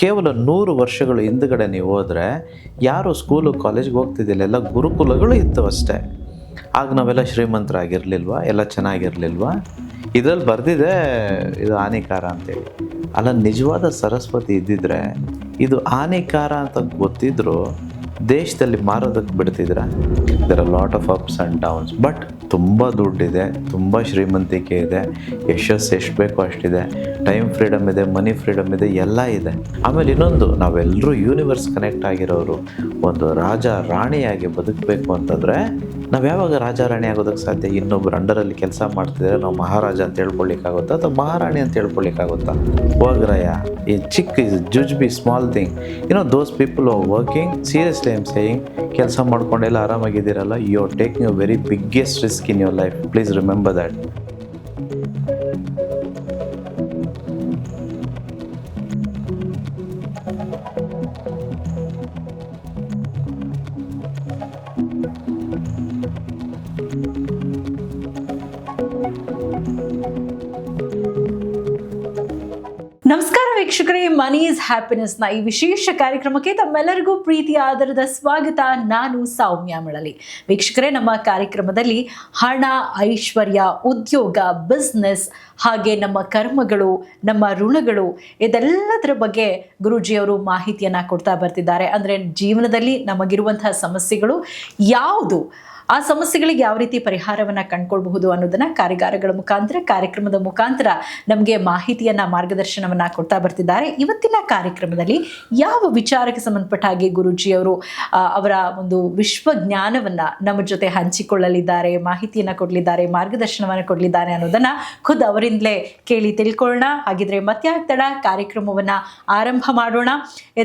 ಕೇವಲ 100 ವರ್ಷಗಳು ಹಿಂದುಗಡೆ ನೀವು ಹೋದರೆ ಯಾರು ಸ್ಕೂಲು ಕಾಲೇಜ್ಗೆ ಹೋಗ್ತಿದ್ದಿಲ್ಲ, ಎಲ್ಲ ಗುರುಕುಲಗಳು ಇತ್ತು ಅಷ್ಟೇ. ಆಗ ನಾವೆಲ್ಲ ಶ್ರೀಮಂತರಾಗಿರಲಿಲ್ವಾ, ಎಲ್ಲ ಚೆನ್ನಾಗಿರಲಿಲ್ವಾ? ಇದರಲ್ಲಿ ಬರೆದಿದೆ ಇದು ಹಾನಿಕಾರ ಅಂತೇಳಿ. ಅಲ್ಲ, ನಿಜವಾದ ಸರಸ್ವತಿ ಇದ್ದಿದ್ರೆ ಇದು ಹಾನಿಕಾರ ಅಂತ ಗೊತ್ತಿದ್ರು ದೇಶದಲ್ಲಿ ಮಾರೋದಕ್ಕೆ ಬಿಡ್ತಿದ್ರ? There are lot of ups and downs. But ತುಂಬ ದುಡ್ಡಿದೆ, ತುಂಬ ಶ್ರೀಮಂತಿಕೆ ಇದೆ, ಯಶಸ್ಸು ಎಷ್ಟು ಬೇಕೋ ಅಷ್ಟಿದೆ, ಟೈಮ್ ಫ್ರೀಡಮ್ ಇದೆ, ಮನಿ ಫ್ರೀಡಮ್ ಇದೆ, ಎಲ್ಲ ಇದೆ. ಆಮೇಲೆ ಇನ್ನೊಂದು, ನಾವೆಲ್ಲರೂ ಯೂನಿವರ್ಸ್ ಕನೆಕ್ಟ್ ಆಗಿರೋರು. ಒಂದು ರಾಜ ರಾಣಿಯಾಗಿ ಬದುಕಬೇಕು ಅಂತಂದರೆ ನಾವು ಯಾವಾಗ ರಾಜ ರಾಣಿ ಆಗೋದಕ್ಕೆ ಸಾಧ್ಯ? ಇನ್ನೊಬ್ಬರು ಅಂಡರಲ್ಲಿ ಕೆಲಸ ಮಾಡ್ತಿದ್ರೆ ನಾವು ಮಹಾರಾಜ ಅಂತ ಹೇಳ್ಕೊಳ್ಳಿಕ್ಕಾಗುತ್ತಾ ಅಥವಾ ಮಹಾರಾಣಿ ಅಂತ ಹೇಳ್ಕೊಳ್ಳಿಕ್ಕಾಗುತ್ತಾ? ಹೋಗ್ರಯ್ಯ, ಈ ಚಿಕ್ಕ just be small thing. Those people are working seriously. I am saying, ಕೆಲಸ ಮಾಡ್ಕೊಂಡೆಲ್ಲ ಆರಾಮಾಗಿದ್ದೀರಲ್ಲ, you are taking a very biggest risk in your life. Please remember that. ನಮಸ್ಕಾರ ವೀಕ್ಷಕರೇ, ಮನಿ ಈಸ್ ಹ್ಯಾಪಿನೆಸ್ನ ಈ ವಿಶೇಷ ಕಾರ್ಯಕ್ರಮಕ್ಕೆ ತಮ್ಮೆಲ್ಲರಿಗೂ ಪ್ರೀತಿಯ ಆದರದ ಸ್ವಾಗತ. ನಾನು ಸೌಮ್ಯ ಮಳಲಿ. ವೀಕ್ಷಕರೇ, ನಮ್ಮ ಕಾರ್ಯಕ್ರಮದಲ್ಲಿ ಹಣ, ಐಶ್ವರ್ಯ, ಉದ್ಯೋಗ, ಬಿಸ್ನೆಸ್, ಹಾಗೆ ನಮ್ಮ ಕರ್ಮಗಳು, ನಮ್ಮ ಋಣಗಳು, ಇದೆಲ್ಲದರ ಬಗ್ಗೆ ಗುರೂಜಿಯವರು ಮಾಹಿತಿಯನ್ನು ಕೊಡ್ತಾ ಬರ್ತಿದ್ದಾರೆ. ಅಂದರೆ ಜೀವನದಲ್ಲಿ ನಮಗಿರುವಂತಹ ಸಮಸ್ಯೆಗಳು ಯಾವುದು, ಆ ಸಮಸ್ಯೆಗಳಿಗೆ ಯಾವ ರೀತಿ ಪರಿಹಾರವನ್ನು ಕಂಡುಕೊಳ್ಬಹುದು ಅನ್ನೋದನ್ನ ಕಾರ್ಯಕ್ರಮದ ಮುಖಾಂತರ ನಮಗೆ ಮಾಹಿತಿಯನ್ನ, ಮಾರ್ಗದರ್ಶನವನ್ನ ಕೊಡ್ತಾ ಬರ್ತಿದ್ದಾರೆ. ಇವತ್ತಿನ ಕಾರ್ಯಕ್ರಮದಲ್ಲಿ ಯಾವ ವಿಚಾರಕ್ಕೆ ಸಂಬಂಧಪಟ್ಟ ಹಾಗೆ ಗುರೂಜಿಯವರು ಅವರ ಒಂದು ವಿಶ್ವಜ್ಞಾನವನ್ನ ನಮ್ಮ ಜೊತೆ ಹಂಚಿಕೊಳ್ಳಲಿದ್ದಾರೆ, ಮಾಹಿತಿಯನ್ನ ಕೊಡಲಿದ್ದಾರೆ, ಮಾರ್ಗದರ್ಶನವನ್ನು ಕೊಡಲಿದ್ದಾರೆ ಅನ್ನೋದನ್ನ ಖುದ್ ಅವರಿಂದಲೇ ಕೇಳಿ ತಿಳ್ಕೊಳ್ಳೋಣ. ಹಾಗಿದ್ರೆ ಮತ್ತೆ ಆಗ್ತಡ ಕಾರ್ಯಕ್ರಮವನ್ನ ಆರಂಭ ಮಾಡೋಣ.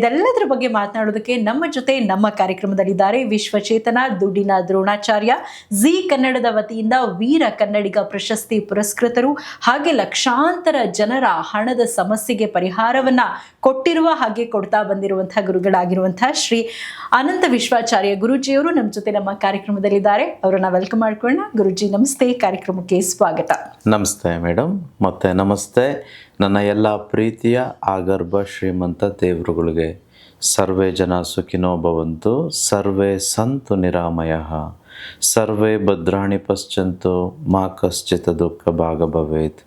ಇದೆಲ್ಲದರ ಬಗ್ಗೆ ಮಾತನಾಡೋದಕ್ಕೆ ನಮ್ಮ ಜೊತೆ ನಮ್ಮ ಕಾರ್ಯಕ್ರಮದಲ್ಲಿದ್ದಾರೆ ವಿಶ್ವಚೇತನ ದುಡ್ಡಿನ ದ್ರೋಣಾಚಾರ್ಯ, ಜಿ ಕನ್ನಡದ ವತಿಯಿಂದ ವೀರ ಕನ್ನಡಿಗ ಪ್ರಶಸ್ತಿ ಪುರಸ್ಕೃತರು, ಹಾಗೆ ಲಕ್ಷಾಂತರ ಜನರ ಹಣದ ಸಮಸ್ಯೆಗೆ ಪರಿಹಾರವನ್ನ ಕೊಟ್ಟಿರುವ ಹಾಗೆ ಕೊಡ್ತಾ ಬಂದಿರುವಂತಹ ಗುರುಗಳಾಗಿರುವಂತಹ ಶ್ರೀ ಅನಂತ ವಿಶ್ವಾಚಾರ್ಯ ಗುರೂಜಿಯವರು ನಮ್ಮ ಜೊತೆ ನಮ್ಮ ಕಾರ್ಯಕ್ರಮದಲ್ಲಿದ್ದಾರೆ. ಅವರನ್ನ ವೆಲ್ಕಮ್ ಮಾಡ್ಕೊಳ್ಳೋಣ. ಗುರೂಜಿ ನಮಸ್ತೆ, ಕಾರ್ಯಕ್ರಮಕ್ಕೆ ಸ್ವಾಗತ. ನಮಸ್ತೆ ಮೇಡಮ್, ಮತ್ತೆ ನಮಸ್ತೆ ನನ್ನ ಎಲ್ಲ ಪ್ರೀತಿಯ ಆಗರ್ಭ ಶ್ರೀಮಂತ ದೇವರುಗಳಿಗೆ. ಸರ್ವೇ ಜನ ಸುಖಿನೋ ಭವಂತು, ಸರ್ವೇ ಸಂತು ನಿರಾಮಯಃ, ಸರ್ವೇ ಭದ್ರಾಣಿ ಪಶ್ಯಂತು, ಮಾ ಕಶ್ಚಿತ್ ದುಃಖ ಭಾಗ ಭವೇತ್.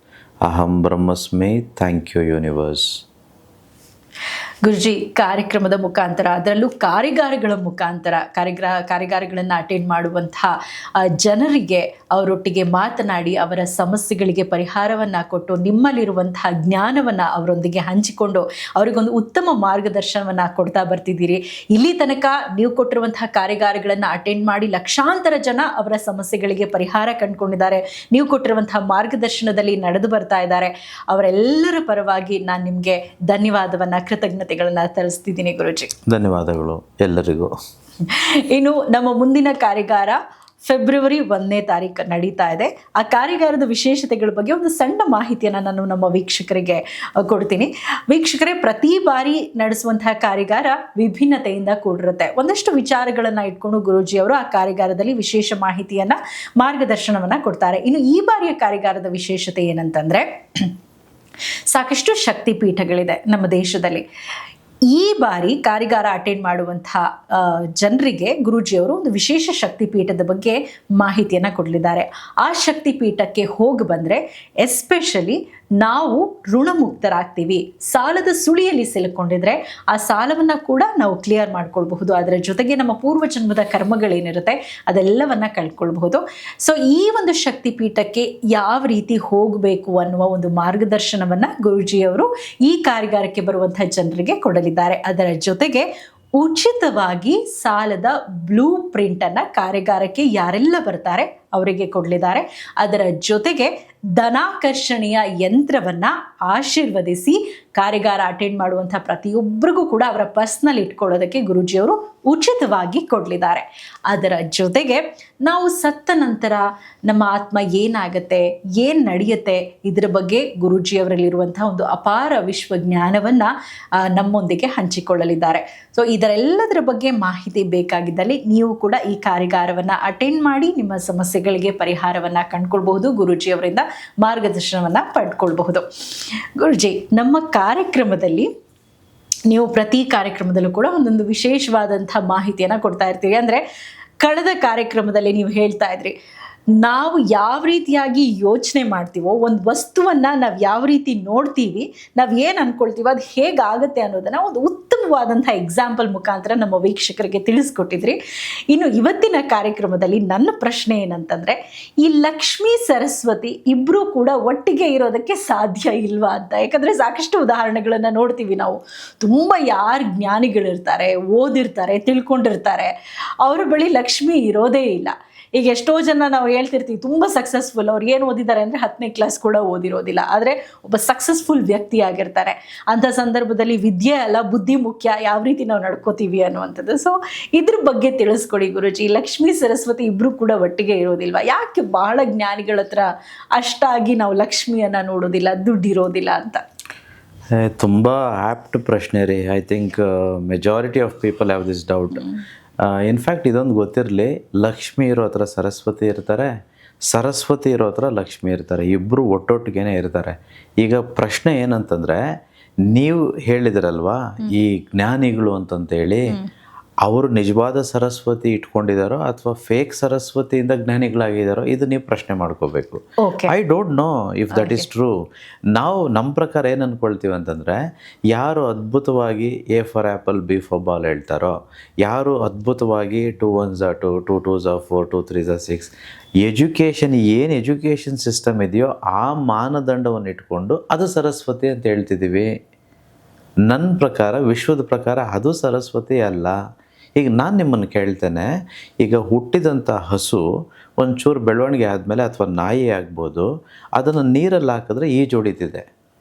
ಅಹಂ ಬ್ರಹ್ಮಸ್ಮಿ. Thank you universe. ಗುರುಜಿ, ಕಾರ್ಯಕ್ರಮದ ಮುಖಾಂತರ, ಅದರಲ್ಲೂ ಕಾರಿಗಾರಗಳ ಮುಖಾಂತರ ಕಾರಿಗಾರಗಳನ್ನು ಅಟೆಂಡ್ ಮಾಡುವಂತಹ ಜನರಿಗೆ ಅವರೊಟ್ಟಿಗೆ ಮಾತನಾಡಿ ಅವರ ಸಮಸ್ಯೆಗಳಿಗೆ ಪರಿಹಾರವನ್ನು ಕೊಟ್ಟು ನಿಮ್ಮಲ್ಲಿರುವಂತಹ ಜ್ಞಾನವನ್ನು ಅವರೊಂದಿಗೆ ಹಂಚಿಕೊಂಡು ಅವರಿಗೊಂದು ಉತ್ತಮ ಮಾರ್ಗದರ್ಶನವನ್ನು ಕೊಡ್ತಾ ಬರ್ತಿದ್ದೀರಿ. ಇಲ್ಲಿ ತನಕ ನೀವು ಕೊಟ್ಟಿರುವಂತಹ ಕಾರಿಗಾರಗಳನ್ನು ಅಟೆಂಡ್ ಮಾಡಿ ಲಕ್ಷಾಂತರ ಜನ ಅವರ ಸಮಸ್ಯೆಗಳಿಗೆ ಪರಿಹಾರ ಕಂಡುಕೊಂಡಿದ್ದಾರೆ. ನೀವು ಕೊಟ್ಟಿರುವಂತಹ ಮಾರ್ಗದರ್ಶನದಲ್ಲಿ ನಡೆದು ಬರ್ತಾ ಇದ್ದಾರೆ. ಅವರೆಲ್ಲರ ಪರವಾಗಿ ನಾನು ನಿಮಗೆ ಧನ್ಯವಾದವನ್ನು, ಕೃತಜ್ಞತೆಗಳನ್ನ ತರಿಸ್ತಿದ್ದೀನಿ ಗುರುಜಿ. ಧನ್ಯವಾದಗಳು ಎಲ್ಲರಿಗೂ. ಇನ್ನು ನಮ್ಮ ಮುಂದಿನ ಕಾರ್ಯಾಗಾರ ಫೆಬ್ರವರಿ 1ನೇ ತಾರೀಕು ನಡೀತಾ ಇದೆ. ಆ ಕಾರ್ಯಾಗಾರದ ವಿಶೇಷತೆಗಳ ಬಗ್ಗೆ ಒಂದು ಸಣ್ಣ ಮಾಹಿತಿಯನ್ನು ನಾನು ನಮ್ಮ ವೀಕ್ಷಕರಿಗೆ ಕೊಡ್ತೀನಿ. ವೀಕ್ಷಕರೇ, ಪ್ರತಿ ಬಾರಿ ನಡೆಸುವಂತಹ ಕಾರ್ಯಾಗಾರ ವಿಭಿನ್ನತೆಯಿಂದ ಕೂಡಿರುತ್ತೆ. ಒಂದಷ್ಟು ವಿಚಾರಗಳನ್ನು ಇಟ್ಕೊಂಡು ಗುರೂಜಿಯವರು ಆ ಕಾರ್ಯಾಗಾರದಲ್ಲಿ ವಿಶೇಷ ಮಾಹಿತಿಯನ್ನು, ಮಾರ್ಗದರ್ಶನವನ್ನು ಕೊಡ್ತಾರೆ. ಇನ್ನು ಈ ಬಾರಿಯ ಕಾರ್ಯಾಗಾರದ ವಿಶೇಷತೆ ಏನಂತಂದರೆ, ಸಾಕಷ್ಟು ಶಕ್ತಿಪೀಠಗಳಿದೆ ನಮ್ಮ ದೇಶದಲ್ಲಿ. ಈ ಬಾರಿ ಕಾರ್ಯಾಗಾರ ಅಟೆಂಡ್ ಮಾಡುವಂತಹ ಜನರಿಗೆ ಗುರೂಜಿಯವರು ಒಂದು ವಿಶೇಷ ಶಕ್ತಿಪೀಠದ ಬಗ್ಗೆ ಮಾಹಿತಿಯನ್ನು ಕೊಡಲಿದ್ದಾರೆ. ಆ ಶಕ್ತಿಪೀಠಕ್ಕೆ ಹೋಗಿ ಬಂದರೆ ಎಸ್ಪೆಷಲಿ ನಾವು ಋಣಮುಕ್ತರಾಗ್ತೀವಿ. ಸಾಲದ ಸುಳಿಯಲ್ಲಿ ಸಿಲುಕೊಂಡಿದ್ರೆ ಆ ಸಾಲವನ್ನು ಕೂಡ ನಾವು ಕ್ಲಿಯರ್ ಮಾಡ್ಕೊಳ್ಬಹುದು. ಅದರ ಜೊತೆಗೆ ನಮ್ಮ ಪೂರ್ವಜನ್ಮದ ಕರ್ಮಗಳೇನಿರುತ್ತೆ ಅದೆಲ್ಲವನ್ನ ಕಳ್ಕೊಳ್ಬಹುದು. ಸೊ ಈ ಒಂದು ಶಕ್ತಿಪೀಠಕ್ಕೆ ಯಾವ ರೀತಿ ಹೋಗಬೇಕು ಅನ್ನುವ ಒಂದು ಮಾರ್ಗದರ್ಶನವನ್ನು ಗುರೂಜಿಯವರು ಈ ಕಾರ್ಯಾಗಾರಕ್ಕೆ ಬರುವಂತಹ ಜನರಿಗೆ ಕೊಡಲಿದ್ದಾರೆ. ಅದರ ಜೊತೆಗೆ ಉಚಿತವಾಗಿ ಸಾಲದ ಬ್ಲೂ ಪ್ರಿಂಟನ್ನು ಕಾರ್ಯಾಗಾರಕ್ಕೆ ಯಾರೆಲ್ಲ ಬರ್ತಾರೆ ಅವರಿಗೆ ಕೊಡಲಿದ್ದಾರೆ. ಅದರ ಜೊತೆಗೆ ಧನಾಕರ್ಷಣೆಯ ಯಂತ್ರವನ್ನು ಆಶೀರ್ವದಿಸಿ ಕಾರ್ಯಾಗಾರ ಅಟೆಂಡ್ ಮಾಡುವಂಥ ಪ್ರತಿಯೊಬ್ಬರಿಗೂ ಕೂಡ ಅವರ ಪರ್ಸ್ನಲ್ ಇಟ್ಕೊಳ್ಳೋದಕ್ಕೆ ಗುರೂಜಿಯವರು ಉಚಿತವಾಗಿ ಕೊಡಲಿದ್ದಾರೆ. ಅದರ ಜೊತೆಗೆ ನಾವು ಸತ್ತ ನಂತರ ನಮ್ಮ ಆತ್ಮ ಏನಾಗುತ್ತೆ, ಏನು ನಡೆಯುತ್ತೆ, ಇದರ ಬಗ್ಗೆ ಗುರೂಜಿಯವರಲ್ಲಿರುವಂಥ ಒಂದು ಅಪಾರ ವಿಶ್ವಜ್ಞಾನವನ್ನು ನಮ್ಮೊಂದಿಗೆ ಹಂಚಿಕೊಳ್ಳಲಿದ್ದಾರೆ. ಸೊ ಇದರೆಲ್ಲದರ ಬಗ್ಗೆ ಮಾಹಿತಿ ಬೇಕಾಗಿದ್ದಲ್ಲಿ ನೀವು ಕೂಡ ಈ ಕಾರ್ಯಾಗಾರವನ್ನು ಅಟೆಂಡ್ ಮಾಡಿ ನಿಮ್ಮ ಸಮಸ್ಯೆಗಳಿಗೆ ಪರಿಹಾರವನ್ನು ಕಂಡುಕೊಳ್ಬಹುದು, ಗುರೂಜಿಯವರಿಂದ ಮಾರ್ಗದರ್ಶನವನ್ನು ಪಡ್ಕೊಳ್ಬಹುದು. ಗುರೂಜಿ, ನಮ್ಮ ಕಾರ್ಯಕ್ರಮದಲ್ಲಿ ನೀವು ಪ್ರತಿ ಕಾರ್ಯಕ್ರಮದಲ್ಲೂ ಕೂಡ ಒಂದೊಂದು ವಿಶೇಷವಾದಂಥ ಮಾಹಿತಿಯನ್ನು ಕೊಡ್ತಾ ಇರ್ತೀರಿ. ಅಂದರೆ ಕಳೆದ ಕಾರ್ಯಕ್ರಮದಲ್ಲಿ ನೀವು ಹೇಳ್ತಾ ಇದ್ರಿ, ನಾವು ಯಾವ ರೀತಿಯಾಗಿ ಯೋಚನೆ ಮಾಡ್ತೀವೋ, ಒಂದು ವಸ್ತುವನ್ನು ನಾವು ಯಾವ ರೀತಿ ನೋಡ್ತೀವಿ, ನಾವು ಏನು ಅಂದ್ಕೊಳ್ತೀವೋ ಅದು ಹೇಗಾಗುತ್ತೆ ಅನ್ನೋದನ್ನು ಒಂದು ಉತ್ತಮವಾದಂಥ ಎಕ್ಸಾಂಪಲ್ ಮುಖಾಂತರ ನಮ್ಮ ವೀಕ್ಷಕರಿಗೆ ತಿಳಿಸ್ಕೊಟ್ಟಿದ್ರಿ. ಇನ್ನು ಇವತ್ತಿನ ಕಾರ್ಯಕ್ರಮದಲ್ಲಿ ನನ್ನ ಪ್ರಶ್ನೆ ಏನಂತಂದರೆ, ಈ ಲಕ್ಷ್ಮೀ ಸರಸ್ವತಿ ಇಬ್ಬರೂ ಕೂಡ ಒಟ್ಟಿಗೆ ಇರೋದಕ್ಕೆ ಸಾಧ್ಯ ಇಲ್ವಾ ಅಂತ. ಯಾಕಂದರೆ ಸಾಕಷ್ಟು ಉದಾಹರಣೆಗಳನ್ನು ನೋಡ್ತೀವಿ ನಾವು. ತುಂಬ ಯಾರು ಜ್ಞಾನಿಗಳಿರ್ತಾರೆ, ಓದಿರ್ತಾರೆ, ತಿಳ್ಕೊಂಡಿರ್ತಾರೆ, ಅವ್ರ ಬಳಿ ಲಕ್ಷ್ಮಿ ಇರೋದೇ ಇಲ್ಲ. ಈಗ ಎಷ್ಟೋ ಜನ ನಾವು ಹೇಳ್ತಿರ್ತೀವಿ ತುಂಬ ಸಕ್ಸಸ್ಫುಲ್, ಅವ್ರು ಏನು ಓದಿದ್ದಾರೆ ಅಂದರೆ 10ನೇ ಕ್ಲಾಸ್ ಕೂಡ ಓದಿರೋದಿಲ್ಲ, ಆದರೆ ಒಬ್ಬ ಸಕ್ಸಸ್ಫುಲ್ ವ್ಯಕ್ತಿ ಆಗಿರ್ತಾರೆ. ಅಂಥ ಸಂದರ್ಭದಲ್ಲಿ ವಿದ್ಯೆ ಅಲ್ಲ ಬುದ್ಧಿ ಮುಖ್ಯ, ಯಾವ ರೀತಿ ನಾವು ನಡ್ಕೋತೀವಿ ಅನ್ನುವಂಥದ್ದು. ಸೊ ಇದ್ರ ಬಗ್ಗೆ ತಿಳಿಸ್ಕೊಡಿ ಗುರುಜಿ. ಲಕ್ಷ್ಮೀ ಸರಸ್ವತಿ ಇಬ್ಬರು ಕೂಡ ಒಟ್ಟಿಗೆ ಇರೋದಿಲ್ವಾ? ಯಾಕೆ ಬಹಳ ಜ್ಞಾನಿಗಳ ಹತ್ರ ಅಷ್ಟಾಗಿ ನಾವು ಲಕ್ಷ್ಮಿಯನ್ನು ನೋಡೋದಿಲ್ಲ, ದುಡ್ಡಿರೋದಿಲ್ಲ ಅಂತ? ತುಂಬ ಆ್ಯಪ್ಟ್ ಪ್ರಶ್ನೆ ರೀ. I think majority of people have this doubt. In fact ಇದೊಂದು ಗೊತ್ತಿರಲಿ, ಲಕ್ಷ್ಮಿ ಇರೋ ಹತ್ರ ಸರಸ್ವತಿ ಇರ್ತಾರೆ, ಸರಸ್ವತಿ ಇರೋ ಹತ್ರ ಲಕ್ಷ್ಮಿ ಇರ್ತಾರೆ, ಇಬ್ಬರು ಒಟ್ಟೊಟ್ಟಿಗೆ ಇರ್ತಾರೆ. ಈಗ ಪ್ರಶ್ನೆ ಏನಂತಂದರೆ, ನೀವು ಹೇಳಿದ್ರಲ್ವಾ ಈ ಜ್ಞಾನಿಗಳು ಅಂತಂತೇಳಿ, ಅವರು ನಿಜವಾದ ಸರಸ್ವತಿ ಇಟ್ಕೊಂಡಿದ್ದಾರೋ ಅಥವಾ ಫೇಕ್ ಸರಸ್ವತಿಯಿಂದ ಜ್ಞಾನಿಗಳಾಗಿದ್ದಾರೋ, ಇದು ನೀವು ಪ್ರಶ್ನೆ ಮಾಡ್ಕೋಬೇಕು. I don't no if that is true. ನಾವು ನಮ್ಮ ಪ್ರಕಾರ ಏನು ಅಂದ್ಕೊಳ್ತೀವಿ ಅಂತಂದರೆ, ಯಾರು ಅದ್ಭುತವಾಗಿ A for apple B for ball ಹೇಳ್ತಾರೋ, ಯಾರು ಅದ್ಭುತವಾಗಿ 2 1s 2, 2 2s 4, 2 3s 6, ಎಜುಕೇಷನ್ ಏನು ಎಜುಕೇಷನ್ ಸಿಸ್ಟಮ್ ಇದೆಯೋ ಆ ಮಾನದಂಡವನ್ನು ಇಟ್ಕೊಂಡು ಅದು ಸರಸ್ವತಿ ಅಂತ ಹೇಳ್ತಿದ್ದೀವಿ. ನನ್ನ ಪ್ರಕಾರ, ವಿಶ್ವದ ಪ್ರಕಾರ ಅದು ಸರಸ್ವತಿ ಅಲ್ಲ. ಈಗ ನಾನು ನಿಮ್ಮನ್ನು ಕೇಳ್ತೇನೆ, ಈಗ ಹುಟ್ಟಿದಂಥ ಹಸು ಒಂಚೂರು ಬೆಳವಣಿಗೆ ಆದಮೇಲೆ ಅಥವಾ ನಾಯಿ ಆಗ್ಬೋದು, ಅದನ್ನು ನೀರಲ್ಲಿ ಹಾಕಿದ್ರೆ ಈಜು ಹೊಡಿತಿದೆ.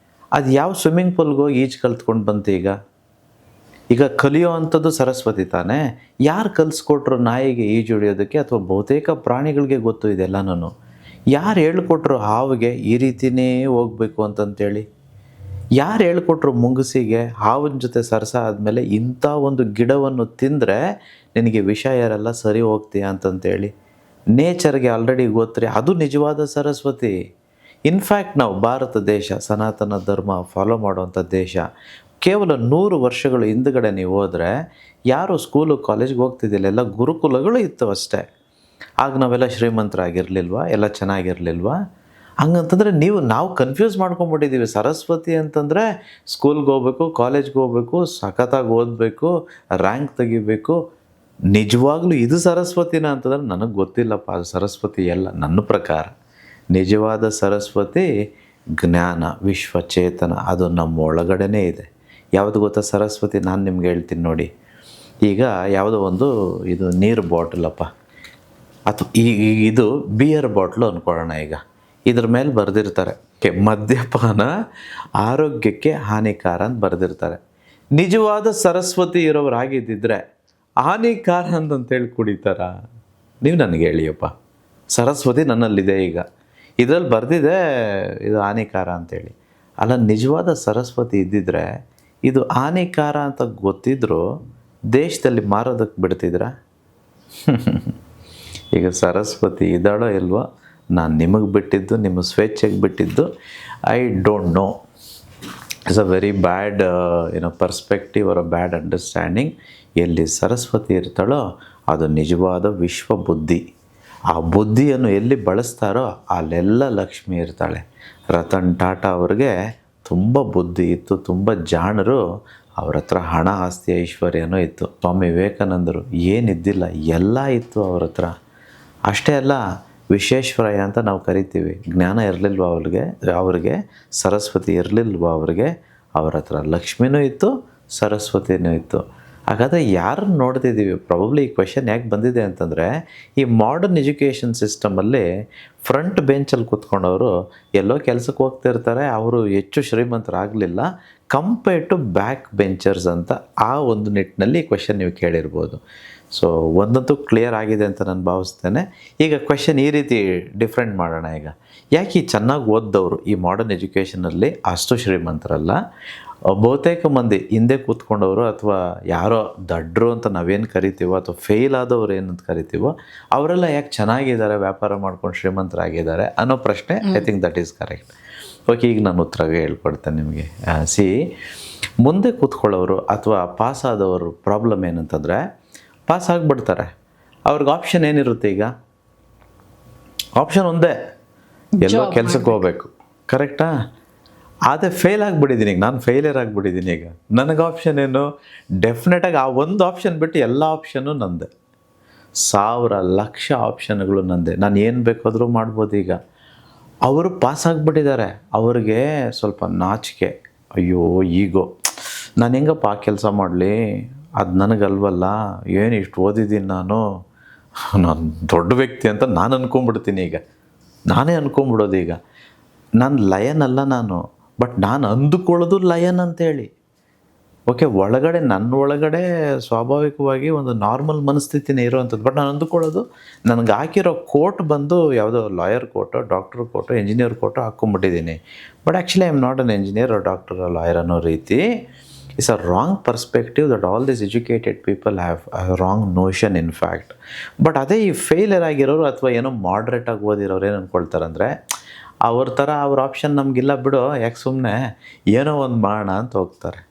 ಅದು ಯಾವ ಸ್ವಿಮ್ಮಿಂಗ್ ಪೂಲ್ಗೆ ಹೋಗಿ ಈಜು ಕಲ್ತ್ಕೊಂಡು ಬಂತು? ಈಗ ಕಲಿಯೋ ಅಂಥದ್ದು ಸರಸ್ವತಿ ತಾನೇ. ಯಾರು ಕಲಿಸ್ಕೊಟ್ರು ನಾಯಿಗೆ ಈಜು ಹೊಡಿಯೋದಕ್ಕೆ? ಅಥವಾ ಬಹುತೇಕ ಪ್ರಾಣಿಗಳಿಗೆ ಗೊತ್ತು ಇದೆಲ್ಲನೂ. ಯಾರು ಹೇಳ್ಕೊಟ್ರು ಹಾವಿಗೆ ಈ ರೀತಿಯೇ ಹೋಗಬೇಕು ಅಂತಂತೇಳಿ? ಯಾರು ಹೇಳ್ಕೊಟ್ರು ಮುಂಗುಸಿಗೆ ಹಾವಿನ ಜೊತೆ ಸರಸ ಆದಮೇಲೆ ಇಂಥ ಒಂದು ಗಿಡವನ್ನು ತಿಂದರೆ ನಿನಗೆ ವಿಷ ಏರಲ್ಲ, ಸರಿ ಹೋಗ್ತೀಯ ಅಂತಂತೇಳಿ? ನೇಚರ್ಗೆ ಆಲ್ರೆಡಿ ಗೊತ್ತರಿ, ಅದು ನಿಜವಾದ ಸರಸ್ವತಿ. ಇನ್ಫ್ಯಾಕ್ಟ್ ನಾವು ಭಾರತ ದೇಶ ಸನಾತನ ಧರ್ಮ ಫಾಲೋ ಮಾಡುವಂಥ ದೇಶ. ಕೇವಲ 100 ವರ್ಷಗಳು ಹಿಂದುಗಡೆ ನೀವು ಹೋದರೆ ಯಾರು ಸ್ಕೂಲು ಕಾಲೇಜ್ಗೆ ಹೋಗ್ತಿದ್ದಿಲ್ಲ, ಎಲ್ಲ ಗುರುಕುಲಗಳು ಇತ್ತು ಅಷ್ಟೇ. ಆಗ ನಾವೆಲ್ಲ ಶ್ರೀಮಂತರಾಗಿರಲಿಲ್ವಾ? ಎಲ್ಲ ಚೆನ್ನಾಗಿರಲಿಲ್ವಾ? ಹಂಗಂತಂದರೆ ನಾವು ಕನ್ಫ್ಯೂಸ್ ಮಾಡ್ಕೊಂಬಿಟ್ಟಿದ್ದೀವಿ. ಸರಸ್ವತಿ ಅಂತಂದರೆ ಸ್ಕೂಲ್ಗೆ ಹೋಗ್ಬೇಕು, ಕಾಲೇಜ್ಗೆ ಹೋಗ್ಬೇಕು, ಸಖತ್ತಾಗಿ ಓದಬೇಕು, ರ್ಯಾಂಕ್ ತೆಗಿಬೇಕು. ನಿಜವಾಗ್ಲೂ ಇದು ಸರಸ್ವತಿನ ಅಂತಂದರೆ ನನಗೆ ಗೊತ್ತಿಲ್ಲಪ್ಪ, ಅದು ಸರಸ್ವತಿ ಎಲ್ಲ. ನನ್ನ ಪ್ರಕಾರ ನಿಜವಾದ ಸರಸ್ವತಿ ಜ್ಞಾನ, ವಿಶ್ವಚೇತನ, ಅದು ನಮ್ಮ ಒಳಗಡೆನೇ ಇದೆ. ಯಾವುದು ಗೊತ್ತಾ ಸರಸ್ವತಿ? ನಾನು ನಿಮ್ಗೆ ಹೇಳ್ತೀನಿ ನೋಡಿ. ಈಗ ಯಾವುದೋ ಒಂದು ಇದು ನೀರು ಬಾಟಲಪ್ಪ, ಅಥವಾ ಇದು ಬಿಯರ್ ಬಾಟ್ಲು ಅಂದ್ಕೊಳ್ಳೋಣ. ಈಗ ಇದ್ರ ಮೇಲೆ ಬರೆದಿರ್ತಾರೆ ಮದ್ಯಪಾನ ಆರೋಗ್ಯಕ್ಕೆ ಹಾನಿಕಾರ ಅಂತ ಬರೆದಿರ್ತಾರೆ. ನಿಜವಾದ ಸರಸ್ವತಿ ಇರೋರಾಗಿದ್ದಿದ್ರೆ ಹಾನಿಕಾರ ಅಂತಂತೇಳಿ ಕುಡಿತಾರ? ನೀವು ನನಗೆ ಹೇಳಿಯಪ್ಪ. ಸರಸ್ವತಿ ನನ್ನಲ್ಲಿದೆ, ಈಗ ಇದರಲ್ಲಿ ಬರೆದಿದೆ ಇದು ಹಾನಿಕಾರ ಅಂತೇಳಿ. ಅಲ್ಲ, ನಿಜವಾದ ಸರಸ್ವತಿ ಇದ್ದಿದ್ರೆ ಇದು ಹಾನಿಕಾರ ಅಂತ ಗೊತ್ತಿದ್ರು ದೇಶದಲ್ಲಿ ಮಾರೋದಕ್ಕೆ ಬಿಡ್ತಿದ್ರ? ಈಗ ಸರಸ್ವತಿ ಇದ್ದಾಳೋ ಇಲ್ವೋ ನಾನು ನಿಮಗೆ ಬಿಟ್ಟಿದ್ದು, ನಿಮ್ಮ ಸ್ವೇಚ್ಛೆಗೆ ಬಿಟ್ಟಿದ್ದು. I don't know. It's a very bad perspective or a bad understanding. ಎಲ್ಲಿ ಸರಸ್ವತಿ ಇರ್ತಾಳೋ ಅದು ನಿಜವಾದ ವಿಶ್ವ ಬುದ್ಧಿ. ಆ ಬುದ್ಧಿಯನ್ನು ಎಲ್ಲಿ ಬಳಸ್ತಾರೋ ಅಲ್ಲೆಲ್ಲ ಲಕ್ಷ್ಮಿ ಇರ್ತಾಳೆ. ರತನ್ ಟಾಟಾ ಅವ್ರಿಗೆ ತುಂಬ ಬುದ್ಧಿ ಇತ್ತು, ತುಂಬ ಜಾಣರು. ಅವ್ರ ಹತ್ರ ಹಣ, ಆಸ್ತಿ, ಐಶ್ವರ್ಯನೂ ಇತ್ತು. ಸ್ವಾಮಿ ವಿವೇಕಾನಂದರು ಏನಿದ್ದಿಲ್ಲ, ಎಲ್ಲ ಇತ್ತು ಅವ್ರ ಹತ್ರ. ಅಷ್ಟೇ ಅಲ್ಲ, ವಿಶ್ವೇಶ್ವರಯ್ಯ ಅಂತ ನಾವು ಕರಿತೀವಿ. ಜ್ಞಾನ ಇರಲಿಲ್ವ ಅವ್ರಿಗೆ? ಸರಸ್ವತಿ ಇರಲಿಲ್ವ ಅವ್ರಿಗೆ? ಅವ್ರ ಹತ್ರ ಲಕ್ಷ್ಮಿನೂ ಇತ್ತು, ಸರಸ್ವತಿನೂ ಇತ್ತು. ಹಾಗಾದರೆ ಯಾರನ್ನು ನೋಡ್ತಿದ್ದೀವಿ? ಪ್ರಾಬಬ್ಲಿ ಈ ಕ್ವೆಶನ್ ಯಾಕೆ ಬಂದಿದೆ ಅಂತಂದರೆ, ಈ ಮಾಡರ್ನ್ ಎಜುಕೇಷನ್ ಸಿಸ್ಟಮಲ್ಲಿ ಫ್ರಂಟ್ ಬೆಂಚಲ್ಲಿ ಕೂತ್ಕೊಂಡವರು ಎಲ್ಲೋ ಕೆಲಸಕ್ಕೆ ಹೋಗ್ತಿರ್ತಾರೆ, ಅವರು ಹೆಚ್ಚು ಶ್ರೀಮಂತರಾಗಲಿಲ್ಲ ಕಂಪೇರ್ಡ್ ಟು ಬ್ಯಾಕ್ ಬೆಂಚರ್ಸ್ ಅಂತ. ಆ ಒಂದು ನಿಟ್ಟಿನಲ್ಲಿ ಈ ಕ್ವೆಶನ್ ನೀವು ಕೇಳಿರ್ಬೋದು. ಸೊ ಒಂದಂತೂ ಕ್ಲಿಯರ್ ಆಗಿದೆ ಅಂತ ನಾನು ಭಾವಿಸ್ತೇನೆ. ಈಗ ಕ್ವೆಶನ್ ಈ ರೀತಿ ಡಿಫ್ರೆಂಟ್ ಮಾಡೋಣ. ಈಗ ಯಾಕೆ ಈ ಚೆನ್ನಾಗಿ ಓದ್ದವರು ಈ ಮಾಡರ್ನ್ ಎಜುಕೇಷನಲ್ಲಿ ಅಷ್ಟು ಶ್ರೀಮಂತರಲ್ಲ? ಬಹುತೇಕ ಮಂದಿ ಹಿಂದೆ ಕೂತ್ಕೊಂಡವರು ಅಥವಾ ಯಾರೋ ದಡ್ರು ಅಂತ ನಾವೇನು ಕರಿತೀವೋ ಅಥವಾ ಫೇಲ್ ಆದವ್ರು ಏನಂತ ಕರಿತೀವೋ ಅವರೆಲ್ಲ ಯಾಕೆ ಚೆನ್ನಾಗಿದ್ದಾರೆ, ವ್ಯಾಪಾರ ಮಾಡ್ಕೊಂಡು ಶ್ರೀಮಂತರಾಗಿದ್ದಾರೆ ಅನ್ನೋ ಪ್ರಶ್ನೆ. I think that is correct. Okay, ಈಗ ನಾನು ಉತ್ತರ ಹೇಳ್ಕೊಡ್ತೇನೆ ನಿಮಗೆ. ಮುಂದೆ ಕೂತ್ಕೊಳ್ಳೋರು ಅಥವಾ ಪಾಸ್ ಆದವರು ಪ್ರಾಬ್ಲಮ್ ಏನಂತಂದರೆ, ಪಾಸ್ ಆಗಿಬಿಡ್ತಾರೆ, ಅವ್ರಿಗೆ ಆಪ್ಷನ್ ಏನಿರುತ್ತೆ ಈಗ? ಆಪ್ಷನ್ ಒಂದೇ, ಎಲ್ಲೋ ಕೆಲಸಕ್ಕೆ ಹೋಗ್ಬೇಕು, ಕರೆಕ್ಟಾ? ಅದೇ ಫೇಲ್ ಆಗಿಬಿಟ್ಟಿದ್ದೀನಿ ಈಗ, ನಾನು ಫೇಲಿಯರ್ ಆಗಿಬಿಟ್ಟಿದ್ದೀನಿ ಈಗ. ನನಗೆ ಆಪ್ಷನ್ ಏನು? ಡೆಫಿನೆಟಾಗಿ ಆ ಒಂದು ಆಪ್ಷನ್ ಬಿಟ್ಟು ಎಲ್ಲ ಆಪ್ಷನ್ನು ನಂದೆ, 1000 ಲಕ್ಷ ಆಪ್ಷನ್ಗಳು ನಂದೆ, ನಾನು ಏನು ಬೇಕಾದರೂ ಮಾಡ್ಬೋದು ಈಗ. ಅವರು ಪಾಸ್ ಆಗಿಬಿಟ್ಟಿದ್ದಾರೆ, ಅವ್ರಿಗೆ ಸ್ವಲ್ಪ ನಾಚಿಕೆ, ಅಯ್ಯೋ ಈಗೋ, ನಾನು ಹೆಂಗಪ್ಪ ಆ ಕೆಲಸ ಮಾಡಲಿ, ಅದು ನನಗಲ್ವಲ್ಲ, ಏನು ಇಷ್ಟು ಓದಿದ್ದೀನಿ ನಾನು ದೊಡ್ಡ ವ್ಯಕ್ತಿ ಅಂತ ನಾನು ಅಂದ್ಕೊಂಡ್ಬಿಡ್ತೀನಿ ಈಗ, ನಾನೇ ಅಂದ್ಕೊಂಬಿಡೋದು ಈಗ. ನಾನು ಲಯನ್ ಅಲ್ಲ ನಾನು, ಬಟ್ ನಾನು ಅಂದುಕೊಳ್ಳೋದು ಲಯನ್ ಅಂತೇಳಿ. ಓಕೆ, ಒಳಗಡೆ ನನ್ನ ಒಳಗಡೆ ಸ್ವಾಭಾವಿಕವಾಗಿ ಒಂದು ನಾರ್ಮಲ್ ಮನಸ್ಥಿತಿನೇ ಇರೋವಂಥದ್ದು, ಬಟ್ ನಾನು ಅಂದುಕೊಳ್ಳೋದು ನನಗೆ ಹಾಕಿರೋ ಕೋಟ್ ಬಂದು ಯಾವುದೋ ಲಾಯರ್ ಕೋಟೋ, ಡಾಕ್ಟ್ರ್ ಕೋಟೋ, ಇಂಜಿನಿಯರ್ ಕೋಟೋ ಹಾಕ್ಕೊಂಬಿಟ್ಟಿದ್ದೀನಿ. But actually I am not an engineer or doctor or lawyer ಅನ್ನೋ ರೀತಿ. It's a wrong perspective that all this educated people have a wrong notion in fact. But ಅದೇ ಈ ಫೇಲಿಯರ್ ಆಗಿರೋರು ಅಥವಾ ಏನೋ ಮಾಡ್ರೇಟಾಗಿ ಓದಿರೋರು ಏನು ಅಂದ್ಕೊಳ್ತಾರಂದರೆ, ಅವ್ರ ಥರ ಅವ್ರ ಆಪ್ಷನ್ ನಮಗಿಲ್ಲ ಬಿಡು, ಯಾಕೆ ಸುಮ್ಮನೆ ಏನೋ ಒಂದು ಮಾಡೋಣ ಅಂತ ಹೋಗ್ತಾರೆ.